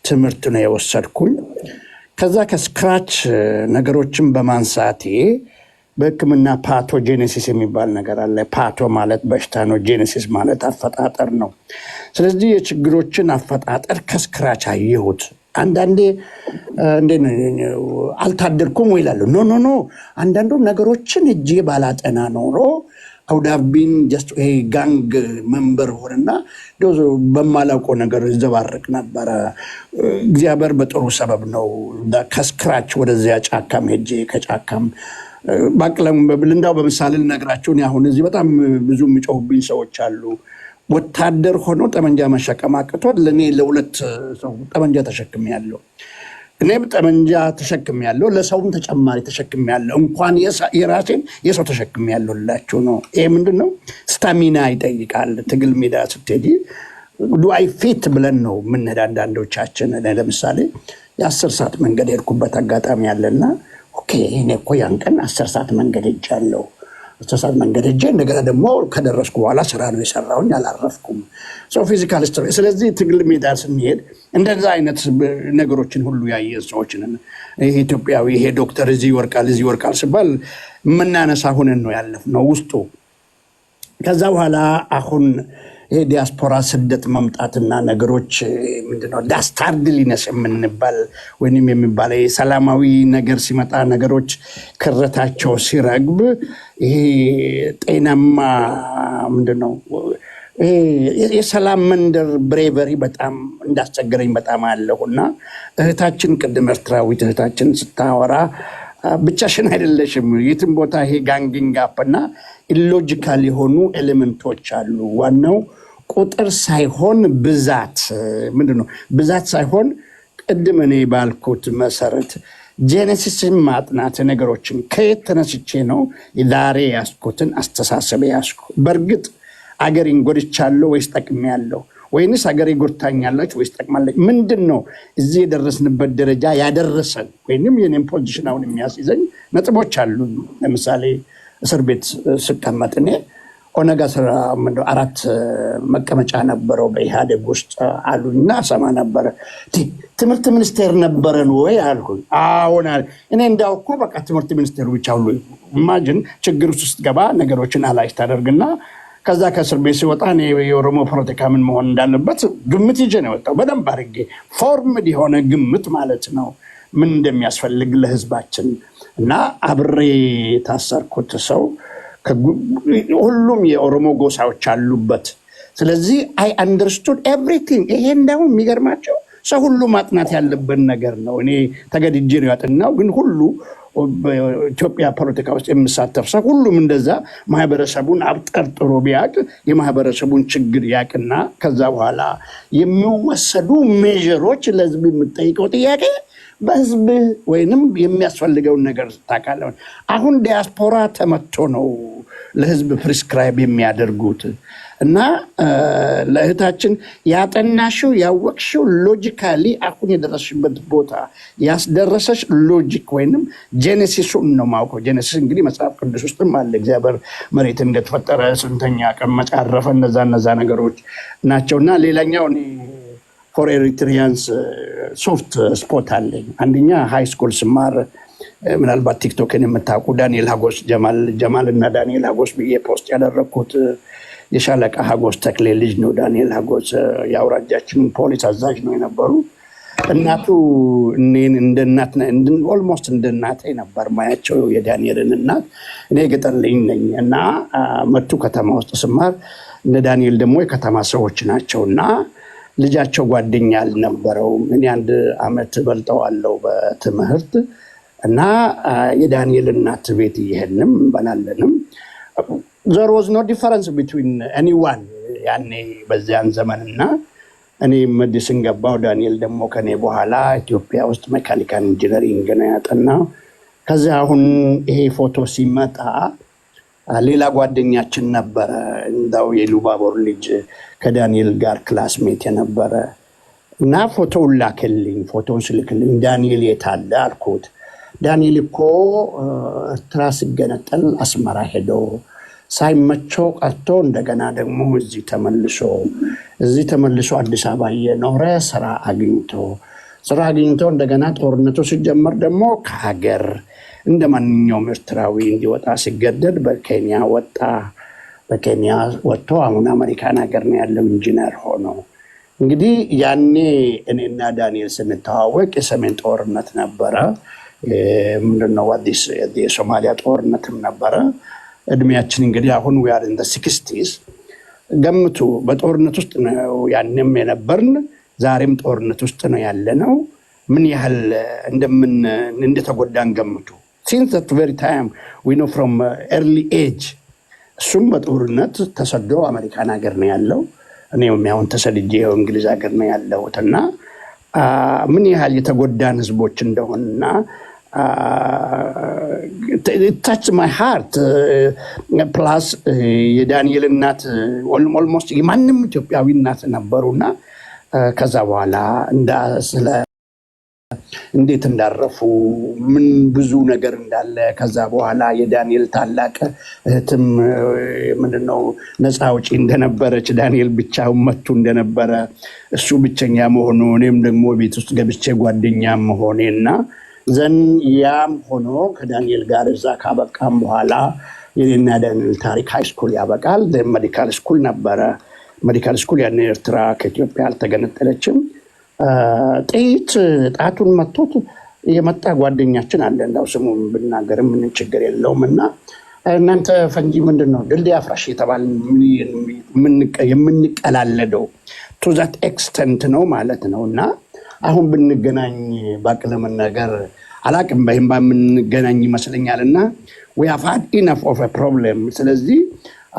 ትምህርት ነው የወሰድኩኝ። ከዛ ከስክራች ነገሮችን በማንሳቴ በሕክምና ፓቶጄኔሲስ የሚባል ነገር አለ። ፓቶ ማለት በሽታ ነው፣ ጄኔሲስ ማለት አፈጣጠር ነው። ስለዚህ የችግሮችን አፈጣጠር ከስክራች አየሁት። አንዳንዴ አልታደርኩም ወይ ይላሉ። ኖ አንዳንዱ ነገሮችን እጄ ባላጠና ኖሮ አውዳቢን ጀስት ይሄ ጋንግ መንበር ሆነና በማላውቀው ነገር ዘባርቅ ነበረ። እግዚአብሔር በጥሩ ሰበብ ነው ከስክራች ወደዚያ ጫካም ሄጄ ከጫካም ባቅለም እንዳው በምሳሌ ልነግራችሁ። አሁን እዚህ በጣም ብዙ የሚጮሁብኝ ሰዎች አሉ። ወታደር ሆኖ ጠመንጃ መሸከም አቅቶት ለእኔ ለ2 ሰው ጠመንጃ ተሸክሜያለሁ። እኔም ጠመንጃ ተሸክሜያለሁ፣ ለሰውም ተጨማሪ ተሸክሜያለሁ። እንኳን የራሴን የሰው ተሸክሜያለሁ ልላችሁ ነው። ይሄ ምንድን ነው? ስታሚና ይጠይቃል። ትግል ሜዳ ስትሄጂ ዱአይ ፊት ብለን ነው የምንሄድ አንዳንዶቻችን። ለምሳሌ የ10 ሰዓት መንገድ የሄድኩበት አጋጣሚ ያለና ኦኬ እኔ እኮ ያን ቀን 10 ሰዓት መንገድ ሄጃለሁ። 10 ሰዓት መንገድ ሄጄ እንደገና ደግሞ ከደረስኩ በኋላ ስራ ነው የሰራሁኝ፣ አላረፍኩም። ፊዚካል ስትሬ። ስለዚህ ትግል ሜዳ ስንሄድ እንደዛ አይነት ነገሮችን ሁሉ ያየ ሰዎች ነን። ይሄ ኢትዮጵያዊ ይሄ ዶክተር እዚህ ይወርቃል ሲባል የምናነሳ ሆነን ነው ያለፍነው ውስጡ። ከዛ በኋላ አሁን ይሄ ዲያስፖራ ስደት መምጣትና ነገሮች ምንድነው ዳስታርድሊነስ የምንባል ወይንም የሚባል ሰላማዊ ነገር ሲመጣ ነገሮች ክረታቸው ሲረግብ ይሄ ጤናማ ምንድነው የሰላም መንደር ብሬቨሪ በጣም እንዳስቸገረኝ በጣም አለሁና እህታችን ቅድም ኤርትራዊት እህታችን ስታወራ ብቻሽን አይደለሽም። የትም ቦታ ይሄ ጋንጊንግ አፕ እና ኢሎጂካል የሆኑ ኤሌመንቶች አሉ። ዋናው ቁጥር ሳይሆን ብዛት ምንድነው? ብዛት ሳይሆን ቅድም እኔ ባልኩት መሰረት ጄኔሲስን ማጥናት ነገሮችን ከየት ተነስቼ ነው ዛሬ ያስኩትን አስተሳሰብ ያስኩ። በእርግጥ አገሬን ጎድቻለሁ ወይስ ጠቅሜያለሁ? ወይንስ አገሬ ጎድታኛለች ወይስ ጠቅማለች? ምንድን ነው እዚህ የደረስንበት ደረጃ ያደረሰን? ወይንም የኔም ፖዚሽን አሁን የሚያስይዘኝ ነጥቦች አሉ። ለምሳሌ እስር ቤት ስቀመጥ እኔ ኦነግ 4 መቀመጫ ነበረው በኢህአዴግ ውስጥ አሉና ሰማ ነበረ። ትምህርት ሚኒስቴር ነበረን ወይ አልኩኝ። አሁን እኔ እንዳው እኮ በቃ ትምህርት ሚኒስቴሩ ብቻ ሁሉ ኢማጂን ችግር ውስጥ ገባ ነገሮችን አላይሽ ታደርግና ከዛ ከእስር ቤት ሲወጣ እኔ የኦሮሞ ፖለቲካ ምን መሆን እንዳለበት ግምት ይዤ ነው የወጣው። በደንብ አድርጌ ፎርምድ የሆነ ግምት ማለት ነው ምን እንደሚያስፈልግ ለህዝባችን። እና አብሬ የታሰርኩት ሰው ሁሉም የኦሮሞ ጎሳዎች አሉበት። ስለዚህ አይ አንደርስቱድ ኤቭሪቲንግ። ይሄ እንዳው የሚገርማቸው ሰው ሁሉ ማጥናት ያለበት ነገር ነው። እኔ ተገድጄ ነው ያጠናው፣ ግን ሁሉ በኢትዮጵያ ፖለቲካ ውስጥ የሚሳተፍ ሰው ሁሉም እንደዛ ማህበረሰቡን አብጠርጥሮ ቢያቅ የማህበረሰቡን ችግር ያቅና ከዛ በኋላ የሚወሰዱ ሜዥሮች ለህዝብ የምጠይቀው ጥያቄ በህዝብ ወይንም የሚያስፈልገውን ነገር ታውቃለህ። አሁን ዲያስፖራ ተመቶ ነው ለህዝብ ፕሪስክራይብ የሚያደርጉት እና ለእህታችን ያጠናሽው ያወቅሽው ሎጂካሊ አሁን የደረስሽበት ቦታ ያስደረሰሽ ሎጂክ ወይንም ጄኔሲሱን ነው ማውቀው። ጄኔሲስ እንግዲህ መጽሐፍ ቅዱስ ውስጥም አለ። እግዚአብሔር መሬትን እንደተፈጠረ ስንተኛ ቀን መጫረፈ እነዛ ነገሮች ናቸውና ሌላኛው ፎር ኤሪትሪያንስ ሶፍት ስፖት አለኝ። አንደኛ ሃይ ስኩል ስማር ምናልባት ቲክቶክን የምታውቁ ዳንኤል ሀጎስ ጀማል እና ዳንኤል ሀጎስ ብዬ ፖስት ያደረግኩት የሻለቃ ሀጎስ ተክሌ ልጅ ነው። ዳንኤል ሀጎስ የአውራጃችን ፖሊስ አዛዥ ነው የነበሩ። እናቱ እኔን ኦልሞስት እንደ እናቴ ነበር ማያቸው የዳንኤልን እናት። እኔ ገጠር ልጅ ነኝ እና መቱ ከተማ ውስጥ ስማር እነ ዳንኤል ደግሞ የከተማ ሰዎች ናቸው እና ልጃቸው ጓደኛ አልነበረውም። እኔ 1 ዓመት በልጠዋለሁ በትምህርት እና የዳንኤል እናት ቤት እየሄድንም እንበላለንም። there was no difference between anyone ያኔ በዚያን ዘመንና እኔ ሜዲሲን ገባው። ዳንኤል ደግሞ ከኔ በኋላ ኢትዮጵያ ውስጥ ሜካኒካል ኢንጂነሪንግ ነው ያጠናው። ከዛ አሁን ይሄ ፎቶ ሲመጣ ሌላ ጓደኛችን ነበረ እንዳው የሉባቦር ልጅ ከዳንኤል ጋር ክላስሜት የነበረ እና ፎቶውን ላከልኝ። ፎቶውን ስልክልኝ ዳንኤል የት አለ አልኩት። ዳንኤል እኮ ኤርትራ ሲገነጠል አስመራ ሄዶ ሳይመቸው ቀርቶ እንደገና ደግሞ እዚህ ተመልሶ አዲስ አበባ እየኖረ ስራ አግኝቶ እንደገና ጦርነቱ ሲጀመር ደግሞ ከሀገር እንደ ማንኛውም ኤርትራዊ እንዲወጣ ሲገደድ በኬንያ ወጣ። በኬንያ ወጥቶ አሁን አሜሪካን ሀገር ነው ያለው ኢንጂነር ሆኖ። እንግዲህ ያኔ እኔና ዳንኤል ስንተዋወቅ የሰሜን ጦርነት ነበረ። ምንድነው አዲስ የሶማሊያ ጦርነትም ነበረ። እድሜያችን እንግዲህ አሁን we are in the 60s ገምቱ። በጦርነት ውስጥ ነው ያንም የነበርን፣ ዛሬም ጦርነት ውስጥ ነው ያለነው። ምን ያህል እንደተጎዳን ገምቱ። since that very time we know from early age እሱም በጦርነት ተሰዶ አሜሪካን ሀገር ነው ያለው። እኔም ያውን ተሰድጄ እንግሊዝ ሀገር ነው ያለሁትና ምን ያህል የተጎዳን ህዝቦች እንደሆነና it touched my heart. plus የዳንኤል እናት almost የማንም ኢትዮጵያዊ እናት ነበሩና ከዛ በኋላ ስለ እንዴት እንዳረፉ ምን ብዙ ነገር እንዳለ ከዛ በኋላ የዳንኤል ታላቅ እህትም ምንድነው ነፃ አውጪ እንደነበረች ዳንኤል ብቻውን መቱ እንደነበረ እሱ ብቸኛ መሆኑ እኔም ደግሞ ቤት ውስጥ ገብቼ ጓደኛ መሆኔና ዘን ያም ሆኖ ከዳንኤል ጋር እዛ ካበቃም በኋላ የኔና ዳንኤል ታሪክ ሃይ ስኩል ያበቃል። ሜዲካል ስኩል ነበረ። ሜዲካል ስኩል ያኔ ኤርትራ ከኢትዮጵያ አልተገነጠለችም። ጥይት ጣቱን መቶት የመጣ ጓደኛችን አለ። እንዳው ስሙን ብናገርም ምንም ችግር የለውም። እና እናንተ ፈንጂ ምንድነው ድልድይ አፍራሽ የተባለ የምንቀላለደው ቱ ዛት ኤክስተንት ነው ማለት ነው። እና አሁን ብንገናኝ ባቅለምን ነገር አላቅም በይም ባምንገናኝ ይመስለኛል። እና we have had enough of a problem። ስለዚህ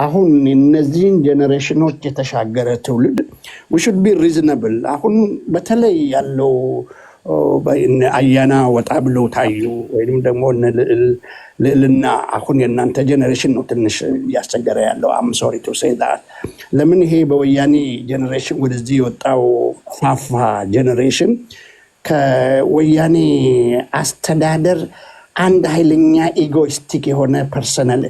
አሁን እነዚህን ጀነሬሽኖች የተሻገረ ትውልድ we should be reasonable። አሁን በተለይ ያለው አያና ወጣ ብለው ታዩ ወይንም ደግሞ ልዕልና አሁን የእናንተ ጀነሬሽን ነው ትንሽ ያስቸገረ ያለው። I'm sorry to say that። ለምን ይሄ በወያኔ ጀነሬሽን ወደዚህ የወጣው ፋፋ ጀነሬሽን ከወያኔ አስተዳደር አንድ ኃይለኛ ኢጎይስቲክ የሆነ ፐርሰናል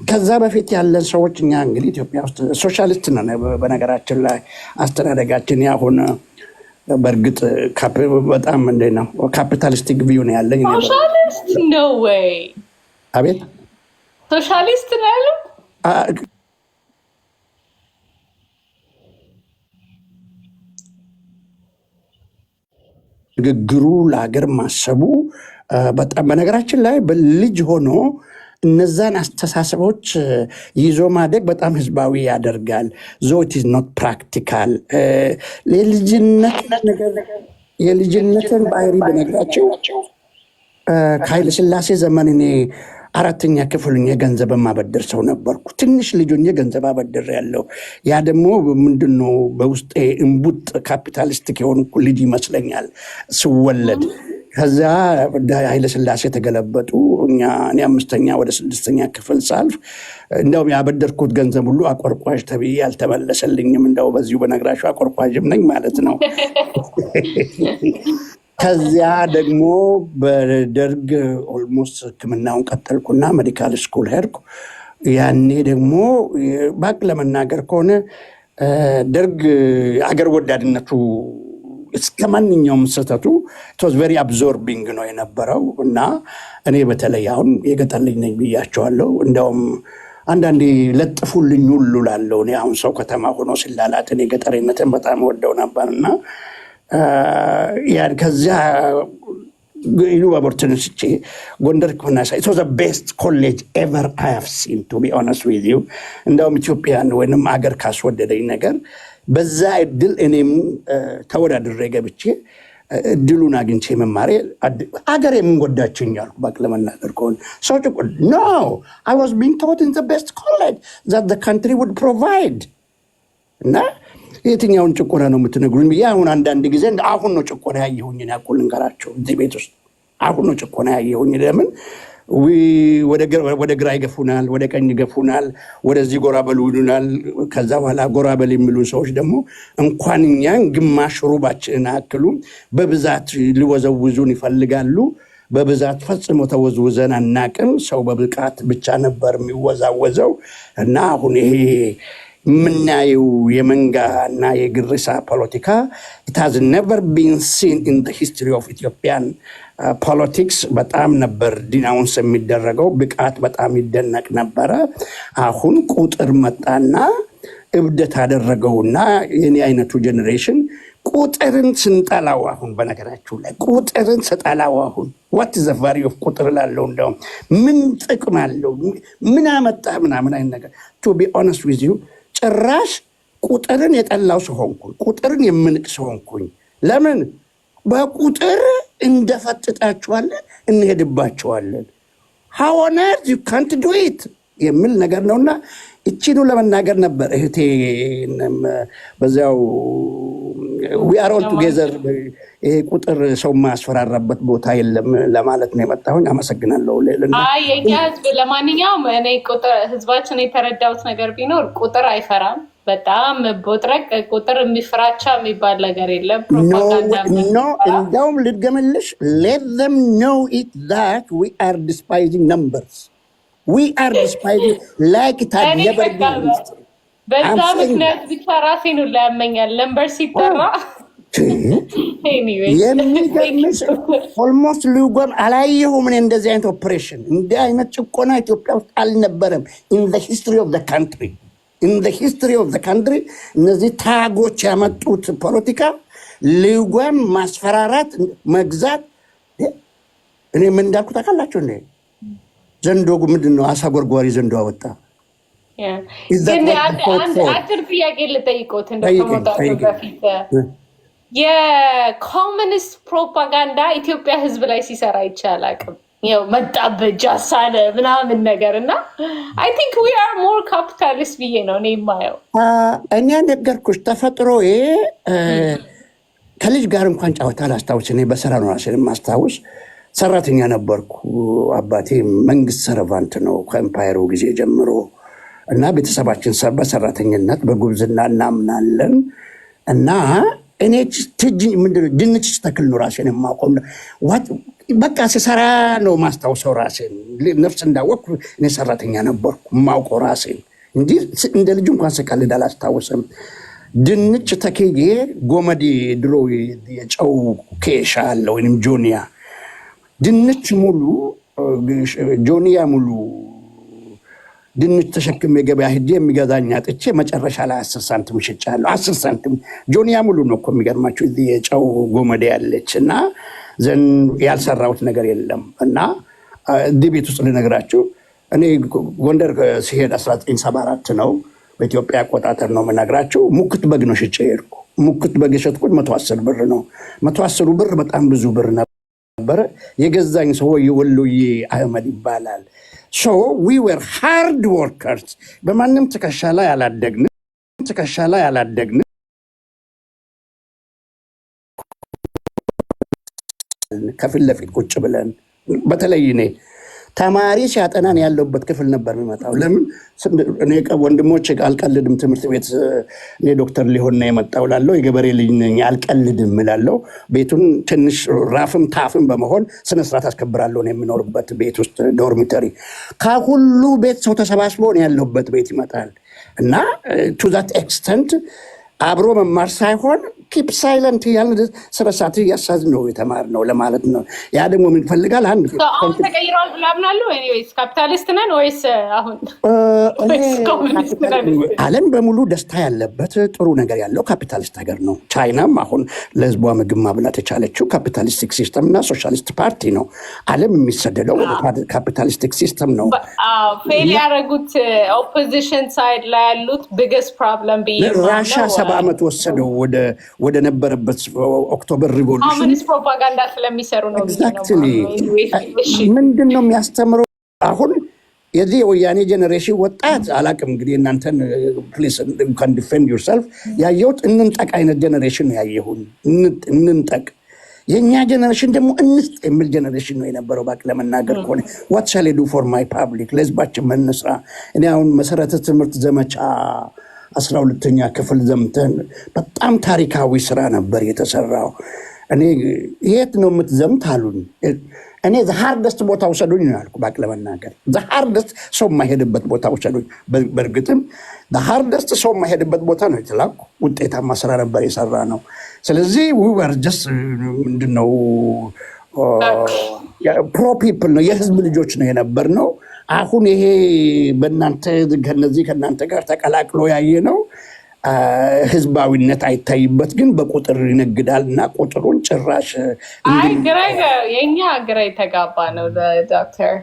ከዛ በፊት ያለን ሰዎች እኛ እንግዲህ ኢትዮጵያ ውስጥ ሶሻሊስት ነን። በነገራችን ላይ አስተዳደጋችን ያሁን በእርግጥ በጣም ነው ካፒታሊስቲክ ቪው ነው ያለኝ። ሶሻሊስት ነው ወይ? አቤት ሶሻሊስት ነው ያለው። ንግግሩ ለሀገር ማሰቡ በጣም በነገራችን ላይ በልጅ ሆኖ እነዛን አስተሳሰቦች ይዞ ማደግ በጣም ህዝባዊ ያደርጋል። ዞት ኢዝ ኖት ፕራክቲካል። የልጅነትን ባህሪ በነግራቸው ከኃይለ ሥላሴ ዘመን እኔ 4ኛ ክፍል የገንዘብ ማበደር ሰው ነበርኩ። ትንሽ ልጆኝ የገንዘብ አበደር ያለው ያ ደግሞ ምንድነው በውስጤ እንቡጥ ካፒታሊስቲክ የሆንኩ ልጅ ይመስለኛል ስወለድ። ከዛ ኃይለ ሥላሴ ተገለበጡ። እኔ 5ኛ ወደ 6ኛ ክፍል ሳልፍ እንደውም ያበደርኩት ገንዘብ ሁሉ አቆርቋዥ ተብዬ አልተመለሰልኝም። እንደው በዚሁ በነግራችሁ አቆርቋዥም ነኝ ማለት ነው። ከዚያ ደግሞ በደርግ ኦልሞስት ሕክምናውን ቀጠልኩና ሜዲካል ስኩል ሄድኩ። ያኔ ደግሞ ባቅ ለመናገር ከሆነ ደርግ አገር ወዳድነቱ እስከ ማንኛውም ስህተቱ ቶዝ ቨሪ አብዞርቢንግ ነው የነበረው እና እኔ በተለይ አሁን የገጠር ልጅ ነኝ ብያቸዋለሁ። እንደውም አንዳንዴ ለጥፉልኝ ሁሉ ላለው እኔ አሁን ሰው ከተማ ሆኖ ሲላላት እኔ ገጠሬነትን በጣም ወደው ነበርና ከዚያ ኢሉባቦር ተነስቼ ጎንደር ሕክምና ሳይ ኢት ዋዝ ዘ ቤስት ኮሌጅ ኤቨር አይ ሃቭ ሲን ቱ ቢ ኦነስት ዊዝ ዩ። እንደውም ኢትዮጵያን ወይንም አገር ካስወደደኝ ነገር በዛ እድል እኔም ተወዳድሬ ገብቼ እድሉን አግኝቼ መማሬ አገር የምንጎዳችኝ ያልኩ ባቅ ለመናገር ከሆነ ሰው ኖ አይ ዋዝ ቢንግ ቶት ኢን ዘ ቤስት ኮሌጅ ዛት ዘ ካንትሪ ውድ ፕሮቫይድ እና የትኛውን ጭቆና ነው የምትነግሩኝ ብዬ አሁን አንዳንድ ጊዜ አሁን ነው ጭቆና ያየሁኝ ያቆል ልንገራቸው። እዚህ ቤት ውስጥ አሁን ነው ጭቆና ያየሁኝ። ለምን ወደ ግራ ይገፉናል፣ ወደ ቀኝ ይገፉናል፣ ወደዚህ ጎራ በሉ ይሉናል። ከዛ በኋላ ጎራ በል የሚሉ ሰዎች ደግሞ እንኳን እኛን ግማሽ ሩባችንን አክሉም በብዛት ሊወዘውዙን ይፈልጋሉ። በብዛት ፈጽሞ ተወዝውዘን አናቅም። ሰው በብቃት ብቻ ነበር የሚወዛወዘው እና አሁን ይሄ የምናየው የመንጋ እና የግርሳ ፖለቲካ it has never been seen in the history of Ethiopian politics። በጣም ነበር ዲናውንስ የሚደረገው፣ ብቃት በጣም ይደነቅ ነበረ። አሁን ቁጥር መጣና እብደት አደረገውና የኔ አይነቱ ጀነሬሽን ቁጥርን ስንጠላው አሁን በነገራችሁ ላይ ቁጥርን ስጠላው አሁን what is the value of ቁጥር ላለው እንደውም ምን ጥቅም አለው ምን አመጣ ምናምን አይነት ነገር to be honest with you ጭራሽ ቁጥርን የጠላው ሰው ሆንኩኝ። ቁጥርን የምንቅ ሰው ሆንኩኝ። ለምን በቁጥር እንደፈጥጣቸዋለን እንሄድባቸዋለን። how on earth you can't do it የሚል ነገር ነውና እቺኑ ለመናገር ነበር እህቴ በዛው we are all together ይሄ ቁጥር ሰው ማስፈራራበት ቦታ የለም ለማለት ነው የመጣሁኝ። አመሰግናለሁ። አይ የኛ ህዝብ ለማንኛውም እኔ ቁጥር ህዝባችን የተረዳውት ነገር ቢኖር ቁጥር አይፈራም። በጣም ቦጥረቅ ቁጥር የሚፍራቻ የሚባል ነገር የለም። ፕሮፓጋንዳ ነው። እንደውም ልድገምልሽ let them know it that we are despising numbers. We are despising like it had never been. በዛ ምክንያት ብቻ ራሴን ሁላ ያመኛል ነምበር ሲጠራ። የሚገርምሽ ኦልሞስት ልጓም አላየሁም እኔ እንደዚህ አይነት ኦፕሬሽን እንዲህ አይነት ጭቆና ኢትዮጵያ ውስጥ አልነበረም። in the history of the country እነዚህ ታጎች ያመጡት ፖለቲካ ልጓም ማስፈራራት መግዛት። እኔ ምን እንዳልኩ ታውቃላችሁ እንዴ? ዘንዶ ምንድን ነው አሳ ጎርጓሪ ዘንዶ አወጣ። አጭር ጥያቄ ልጠይቅዎት እንደተሞጣው በፊት የኮሚኒስት ፕሮፓጋንዳ ኢትዮጵያ ህዝብ ላይ ሲሰራ ይቻላል። ያው መጣበት ጃሳለ ምናምን ነገር እና I think we are more capitalist ብዬ ነው እኔ የማየው። እኛ ነገርኩሽ ተፈጥሮ ከልጅ ጋር እንኳን ጫወታ ላስታውስ። እኔ በስራ ነው ራሴን ማስታውስ። ሰራተኛ ነበርኩ። አባቴ መንግስት ሰርቫንት ነው ከኤምፓየሩ ጊዜ ጀምሮ እና ቤተሰባችን በሰራተኝነት በጉብዝና እናምናለን እና እኔ ድንች ተክል ነው ራሴን የማቆም በቃ ስሰራ ነው ማስታውሰው ራሴን። ነፍስ እንዳወቅኩ እኔ ሰራተኛ ነበርኩ ማውቀው ራሴን እንጂ እንደ ልጅ እንኳን ስቀልድ አላስታውስም። ድንች ተክዬ ጎመዴ ድሮ የጨው ኬሻ አለ ወይም ጆኒያ ድንች ሙሉ ጆኒያ ሙሉ ድንች ተሸክሜ ገበያ ሄጄ የሚገዛኝ አጥቼ መጨረሻ ላይ 10 ሳንቲም ሽጫለሁ። 10 ሳንቲም ጆኒያ ሙሉ ነው እኮ የሚገርማችሁ። እዚህ የጨው ጎመዴ ያለች እና ዘን ያልሰራሁት ነገር የለም እና እዚህ ቤት ውስጥ ልነግራችሁ እኔ ጎንደር ሲሄድ 1974 ነው በኢትዮጵያ አቆጣጠር ነው የምነግራቸው። ሙክት በግ ነው ሽጬ ሄድኩ። ሙክት በግ የሸጥኩት 110 ብር ነው። 110 ብር በጣም ብዙ ብር ነበረ። የገዛኝ ሰው የወሎዬ አህመድ ይባላል። ሶ ዊ ወር ሃርድ ወርከርስ። በማንም ትከሻ ላይ አላደግን። ከፊት ለፊት ቁጭ ብለን በተለይ እኔ ተማሪ ሲያጠናን ያለውበት ክፍል ነበር የሚመጣው። ለምን እኔ ወንድሞቼ አልቀልድም፣ ትምህርት ቤት እኔ ዶክተር ሊሆን ነው የመጣው ላለው የገበሬ ልጅ ነኝ አልቀልድም እላለሁ። ቤቱን ትንሽ ራፍም ታፍም በመሆን ስነስርዓት አስከብራለሁ። ነው የምኖርበት ቤት ውስጥ ዶርሚተሪ ከሁሉ ቤት ሰው ተሰባስቦ ነው ያለውበት ቤት ይመጣል እና ቱ ዛት ኤክስተንት አብሮ መማር ሳይሆን ኪፕ ሳይለንት ያልን ስረሳት እያሳዝ ነው የተማርነው ለማለት ነው። ያ ደግሞ ምን ይፈልጋል? አንድ አሁን ተቀይሯል ብላ አምናለሁ። ኤኒዌይስ ካፒታሊስት ነን ወይስ አሁን ዓለም በሙሉ ደስታ ያለበት ጥሩ ነገር ያለው ካፒታሊስት ሀገር ነው። ቻይናም አሁን ለህዝቧ ምግብ ማብላት የቻለችው ካፒታሊስቲክ ሲስተም እና ሶሻሊስት ፓርቲ ነው። ዓለም የሚሰደደው ካፒታሊስቲክ ሲስተም ነው። ፌል ያደረጉት ኦፖዚሽን ሳይድ ላይ ያሉት ቢግስት ፕሮብለም ራሻ 70 ዓመት ወሰደው ወደ ነበረበት ኦክቶበር ሪቮሉሽን ኮሚኒስት ፕሮፓጋንዳ ስለሚሰሩ ነው። ኤግዛክትሊ ምንድን ነው የሚያስተምረው? አሁን የዚህ የወያኔ ጀኔሬሽን ወጣት አላቅም እንግዲህ እናንተን ፕሊስ ካን ዲፌንድ ዩርሰልፍ ያየሁት እንንጠቅ አይነት ጀኔሬሽን ነው ያየሁን። እንንጠቅ የኛ ጀኔሬሽን ደግሞ እንስጥ የሚል ጀኔሬሽን ነው የነበረው። ባክ ለመናገር ከሆነ what shall I do for my public ለህዝባችን መንስራ። እኔ አሁን መሰረተ ትምህርት ዘመቻ 12ኛ ክፍል ዘምተን በጣም ታሪካዊ ስራ ነበር የተሰራው። እኔ የት ነው የምትዘምት አሉኝ። እኔ ዘሃርደስት ቦታ ውሰዱኝ ነው ያልኩ። ባክ ለመናገር ዘሃርደስት ሰው የማይሄድበት ቦታ ውሰዱኝ። በእርግጥም ዘሃርደስት ሰው የማይሄድበት ቦታ ነው የተላኩ። ውጤታማ ስራ ነበር የሰራ ነው። ስለዚህ ዊወር ጀስት ምንድነው ፕሮ ፒፕል ነው የህዝብ ልጆች ነው የነበር ነው። አሁን ይሄ በእናንተ ከእናንተ ጋር ተቀላቅሎ ያየ ነው ህዝባዊነት አይታይበት፣ ግን በቁጥር ይነግዳል እና ቁጥሩን ጭራሽ የኛ ግራ የተጋባ ነው። ዶክተር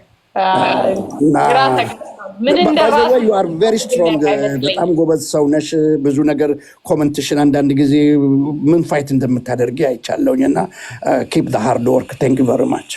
በጣም ጎበዝ ሰው ነሽ። ብዙ ነገር ኮመንትሽን አንዳንድ ጊዜ ምን ፋይት እንደምታደርጊ አይቻለሁኝ እና ኪፕ ዘ ሃርድ ወርክ። ቴንክ ዩ ቨሪ ማች።